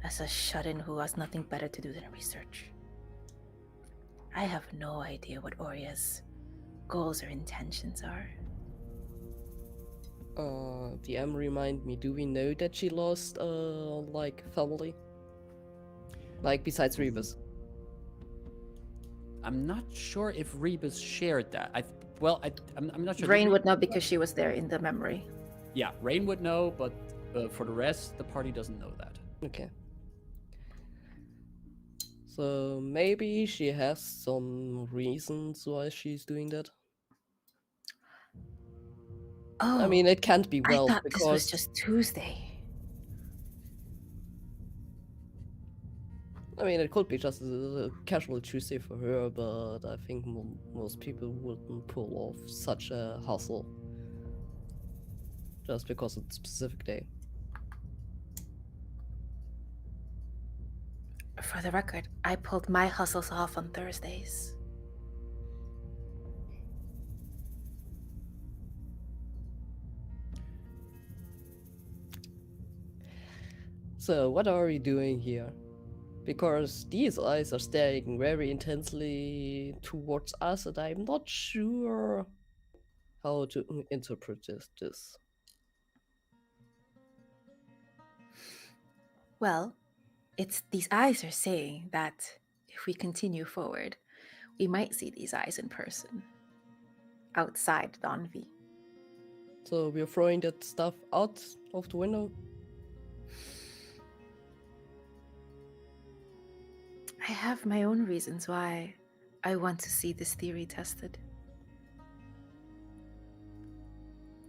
B: as a shut-in who has nothing better to do than research. I have no idea what Aurea's goals or intentions are.
D: DM, remind me, do we know that she lost, like, family? Like, besides Rebus?
A: I'm not sure if Rebus shared that. I'm not sure.
B: Rain would know because she was there in the memory.
A: Yeah, Rain would know, but for the rest, the party doesn't know that.
D: Okay. So maybe she has some reasons why she's doing that.
B: Oh,
D: I mean, it can't be well
B: I thought
D: because
B: this was just Tuesday.
D: I mean, it could be just a casual Tuesday for her, but I think most people wouldn't pull off such a hustle just because it's a specific day.
B: For the record, I pulled my hustles off on Thursdays.
D: So what are we doing here? Because these eyes are staring very intensely towards us, and I'm not sure how to interpret this.
B: Well, these eyes are saying that if we continue forward, we might see these eyes in person outside Donvi.
D: So we're throwing that stuff out of the window?
B: I have my own reasons why I want to see this theory tested.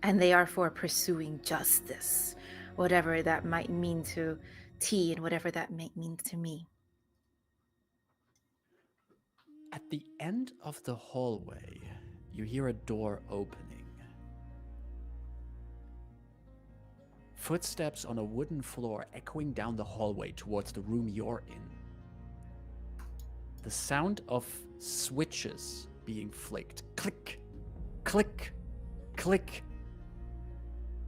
B: And they are for pursuing justice, whatever that might mean to T and whatever that might mean to me.
A: At the end of the hallway, you hear a door opening. Footsteps on a wooden floor echoing down the hallway towards the room you're in. The sound of switches being flicked. Click, click, click.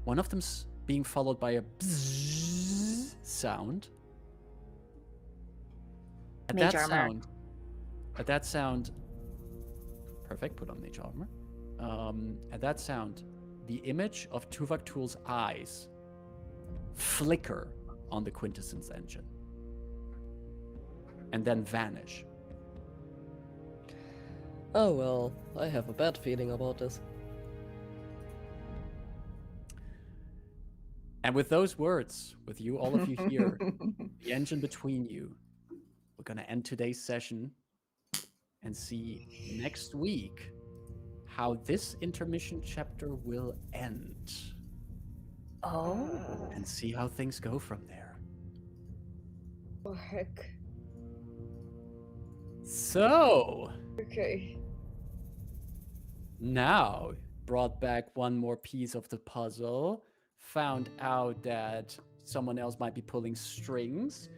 A: One of them's being followed by a bzzz sound. At
B: Mage
A: that
B: armor.
A: sound, perfect, put on mage armor. At that sound, the image of Tuvok Tool's eyes flicker on the Quintessence engine and then vanish.
D: Oh well, I have a bad feeling about this.
A: And with those words, with you, all of you here, the engine between you, we're going to end today's session and see next week how this intermission chapter will end.
B: Oh.
A: And see how things go from there.
C: Oh, heck.
A: So,
C: Okay.
A: now brought back one more piece of the puzzle, found out that someone else might be pulling strings,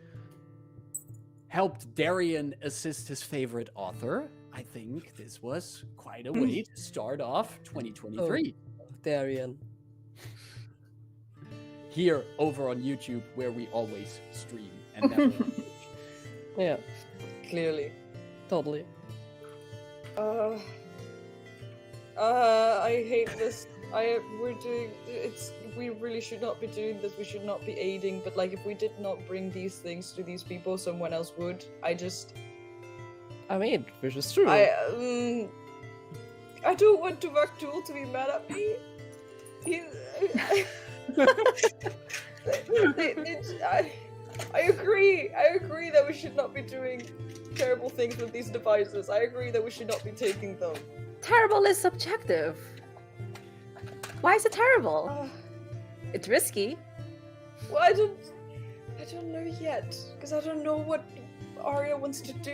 A: helped Darian assist his favorite author. I think this was quite a way to start off 2023.
D: Darian.
A: Here over on YouTube, where we always stream and never
D: Yeah,
C: Clearly.
D: totally.
C: I hate this. We really should not be doing this. We should not be aiding. But like, if we did not bring these things to these people, someone else would.
D: I mean, which is true.
C: I don't want Tuvok Tool to be mad at me. I agree. I agree that we should not be doing terrible things with these devices. I agree that we should not be taking them.
B: Terrible is subjective. Why is it terrible? It's risky.
C: Well, I don't know yet, because I don't know what Arya wants to do.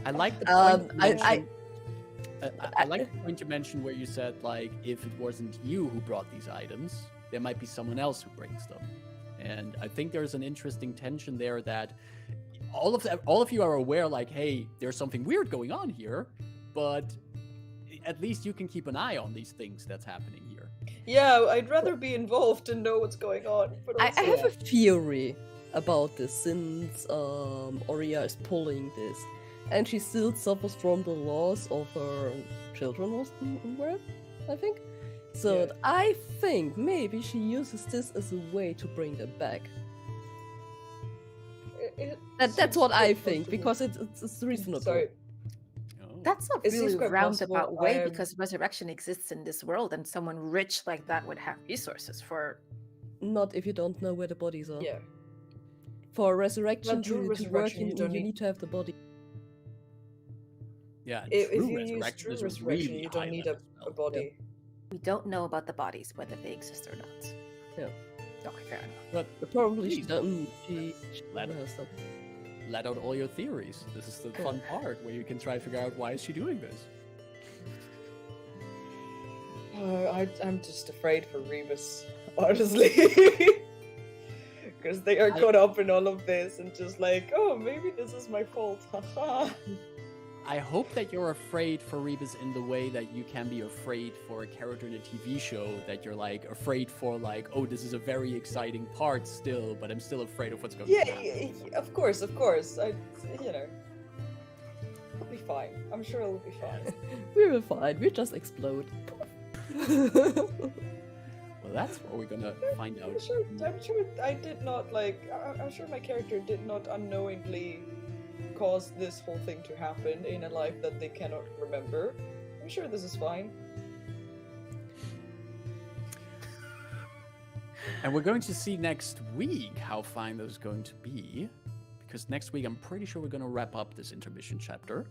A: I like the point you
D: I
A: mentioned- I like the point you mentioned where you said, like, if it wasn't you who brought these items, there might be someone else who brings them. And I think there's an interesting tension there that all of you are aware, like, hey, there's something weird going on here, but at least you can keep an eye on these things that's happening here.
C: Yeah, I'd rather be involved and know what's going on. But
D: I
C: also,
D: have a theory about this since Oria is pulling this, and she still suffers from the loss of her children, I think. So
C: Yeah.
D: I think maybe she uses this as a way to bring them back. That's
C: seems
D: what I
C: quite
D: think
C: possible.
D: because it's reasonable.
C: Sorry.
A: Oh.
B: That's a
C: It seems
B: really
C: quite
B: roundabout
C: possible.
B: way because resurrection exists in this world, and someone rich like that would have resources for.
D: Not if you don't know where the bodies are.
C: Yeah.
D: For resurrection
C: Well, true
D: to work,
C: resurrection, you
D: you
C: don't need-
D: need to have the body.
A: Yeah,
C: If
A: true
C: you use
A: resurrection
C: true
A: is a
C: resurrection,
A: really
C: you don't
A: high
C: need
A: level
C: a
A: spell.
C: body.
B: We don't know about the bodies, whether they exist or not.
D: Yeah.
B: Okay, fair enough.
A: But
D: Probably she
A: Please.
D: doesn't. She
A: Let-
D: has some.
A: let out all your theories. This is the fun part where you can try to figure out why is she doing this.
C: I'm just afraid for Rebus, honestly. Because they are caught up in all of this and just like, oh, maybe this is my fault. Haha.
A: I hope that you're afraid for Rebus in the way that you can be afraid for a character in a TV show, that you're like afraid for, like, oh, this is a very exciting part still, but I'm still afraid of what's going
C: Yeah,
A: to happen.
C: of course. It'll be fine. I'm sure it'll be fine.
D: We will fine. We'll just explode.
A: Well, that's what we're gonna find out.
C: I'm sure I did not I'm sure my character did not unknowingly cause this whole thing to happen in a life that they cannot remember. I'm sure this is fine.
A: And we're going to see next week how fine those are going to be. Because next week, I'm pretty sure we're going to wrap up this intermission chapter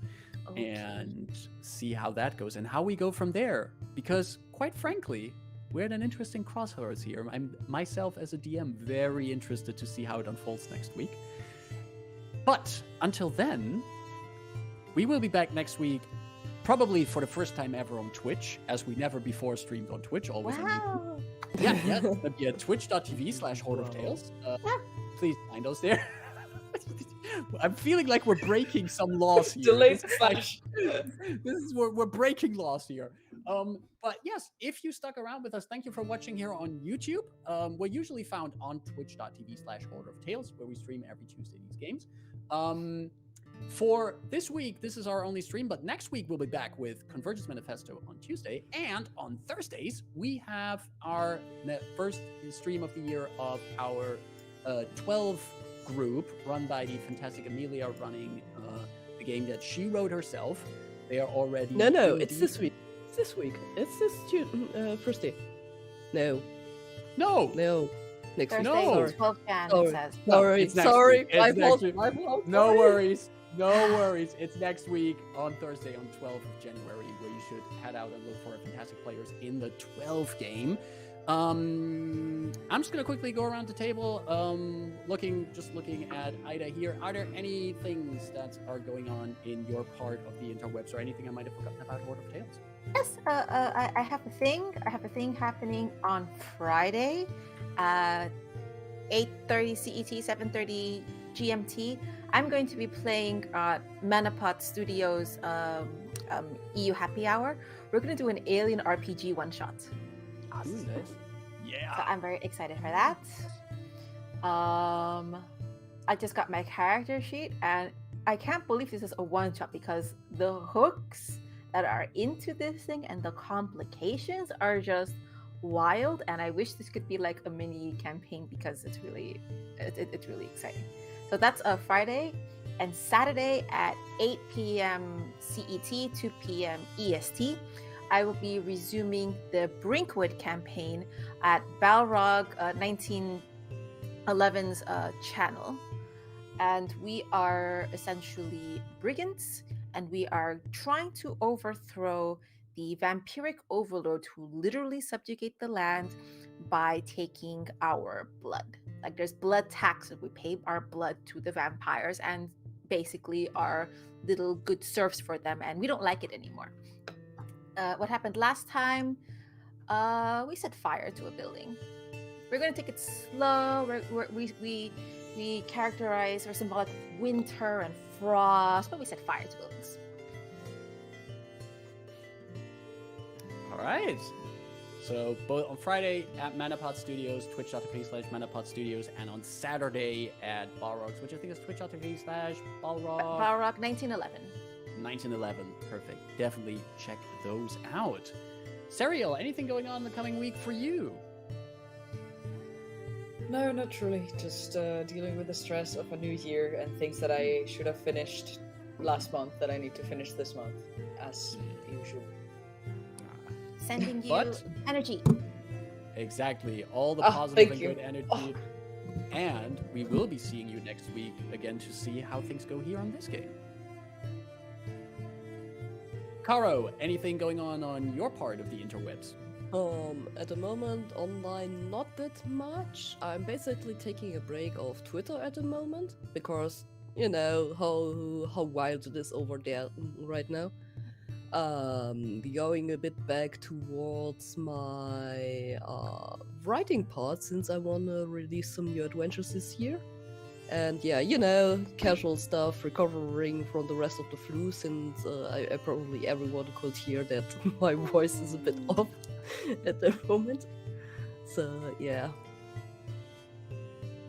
A: and see how that goes and how we go from there. Because, quite frankly, we're at an interesting crossroads here. I'm myself as a DM very interested to see how it unfolds next week. But until then, we will be back next week, probably for the first time ever on Twitch, as we never before streamed on Twitch, always on YouTube.
B: Wow.
A: Yeah, it'll be at twitch.tv/Horde of Tales. Please find us there. I'm feeling like we're breaking some laws here.
C: Delayed
A: This is like-
C: flash.
A: this is we're breaking laws here. But yes, if you stuck around with us, thank you for watching here on YouTube. We're usually found on twitch.tv/Horde of Tales, where we stream every Tuesday these games. For this week, this is our only stream, but next week we'll be back with Convergence Manifesto on Tuesday, and on Thursdays we have our first stream of the year of our 12 group run by the fantastic Amelia, running the game that she wrote herself. They are already
D: No,
A: in
D: it's
A: the-
D: this week. It's this week. It's this Thursday. No,
A: No,
D: next week.
B: Thursday,
A: No.
B: 12 Jan,
D: Sorry.
B: it says.
D: Sorry,
A: it's next
D: sorry.
A: week. It's
D: My
A: next
D: fault.
A: week.
D: My fault.
A: no
D: sorry.
A: worries. No worries. It's next week on Thursday, on 12th of January, where you should head out and look for fantastic players in the 12 game. I'm just gonna quickly go around the table, looking at Ida here. Are there any things that are going on in your part of the interwebs, or anything I might have forgotten about Horde of Tales?
B: Yes, I have a thing. I have a thing happening on Friday, 8:30 CET, 7:30 GMT. I'm going to be playing Manapot Studios EU Happy Hour. We're going to do an Alien RPG one shot.
A: Ooh,
B: So
A: yeah.
B: I'm very excited for that. I just got my character sheet, and I can't believe this is a one shot because the hooks that are into this thing and the complications are just wild. And I wish this could be like a mini campaign because it's really exciting. So that's a Friday, and Saturday at 8 p.m. CET, 2 p.m. EST. I will be resuming the Brinkwood campaign at Balrog 1911's channel. And we are essentially brigands, and we are trying to overthrow the vampiric overlord who literally subjugate the land by taking our blood. Like there's blood tax. We pay our blood to the vampires and basically are little good serfs for them, and we don't like it anymore. What happened last time? We set fire to a building. We're going to take it slow. We characterize or symbolic winter and frost, but we set fire to buildings.
A: All right. So both on Friday at Manapod Studios, twitch.tv/Manapod Studios, and on Saturday at Balrog's, which I think is twitch.tv/Balrog.
B: Balrog 1911.
A: 1911. Perfect. Definitely check those out. Serial, anything going on in the coming week for you?
C: No, not truly. Just dealing with the stress of a new year and things that I should have finished last month that I need to finish this month, as usual.
B: Sending you
A: But-
B: energy.
A: Exactly. All the
C: Ah,
A: positive
C: thank
A: and
C: you.
A: good energy.
C: Oh.
A: And we will be seeing you next week again to see how things go here on this game. Caro, anything going on your part of the interwebs?
D: At the moment, online, not that much. I'm basically taking a break of Twitter at the moment because you know how wild it is over there right now. Going a bit back towards my writing part since I wanna release some new adventures this year. And yeah, you know, casual stuff, recovering from the rest of the flu since I probably everyone could hear that my voice is a bit off at the moment. So yeah.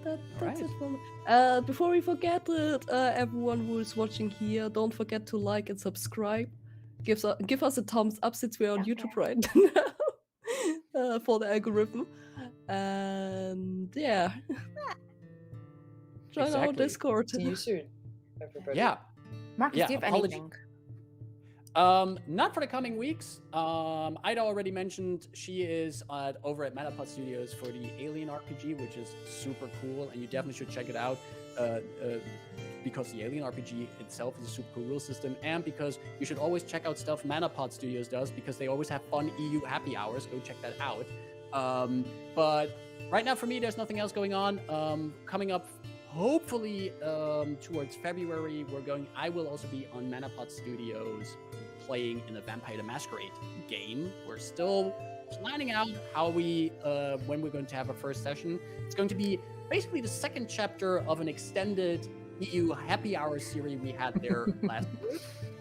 D: That's
A: Alright.
D: it from before we forget it, everyone who is watching here, don't forget to like and subscribe. Give us a thumbs up since we're on
B: Yeah.
D: YouTube right now for the algorithm. And yeah. Join our
A: Exactly.
D: Discord.
C: See you soon, everybody.
A: Yeah.
B: Marcus,
A: Yeah,
B: do you have
A: apology-
B: anything?
A: Not for the coming weeks. Ida already mentioned she is over at Manapod Studios for the Alien RPG, which is super cool, and you definitely should check it out. Because the Alien RPG itself is a super cool rule system, and because you should always check out stuff Manapod Studios does because they always have fun EU happy hours. Go check that out. But right now for me, there's nothing else going on. Coming up, hopefully towards February, I will also be on Manapod Studios playing in a Vampire the Masquerade game. We're still planning out how when we're going to have our first session. It's going to be basically the second chapter of an extended EU happy hour series we had there last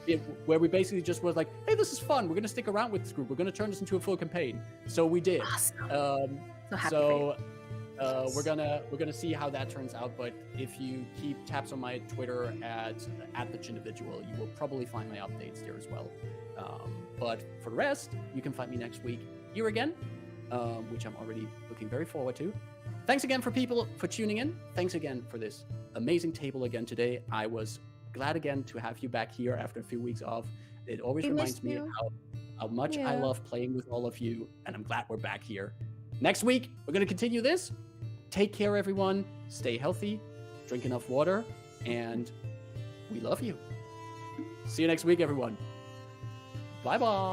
A: year, where we basically just was like, hey, this is fun. We're going to stick around with this group. We're going to turn this into a full campaign. So we did.
B: Awesome. So happy for
A: So
B: you.
A: we're gonna see how that turns out. But if you keep tabs on my Twitter at the Chindividual, you will probably find my updates there as well. But for the rest, you can find me next week here again, which I'm already looking very forward to. Thanks again for tuning in. Thanks again for this amazing table again today. I was glad again to have you back here after a few weeks off. It always
B: We
A: reminds
B: missed
A: me
B: you.
A: how much I
D: Yeah.
A: love playing with all of you, and I'm glad we're back here. Next week, we're going to continue this. Take care, everyone. Stay healthy, drink enough water, and we love you. See you next week, everyone. Bye-bye.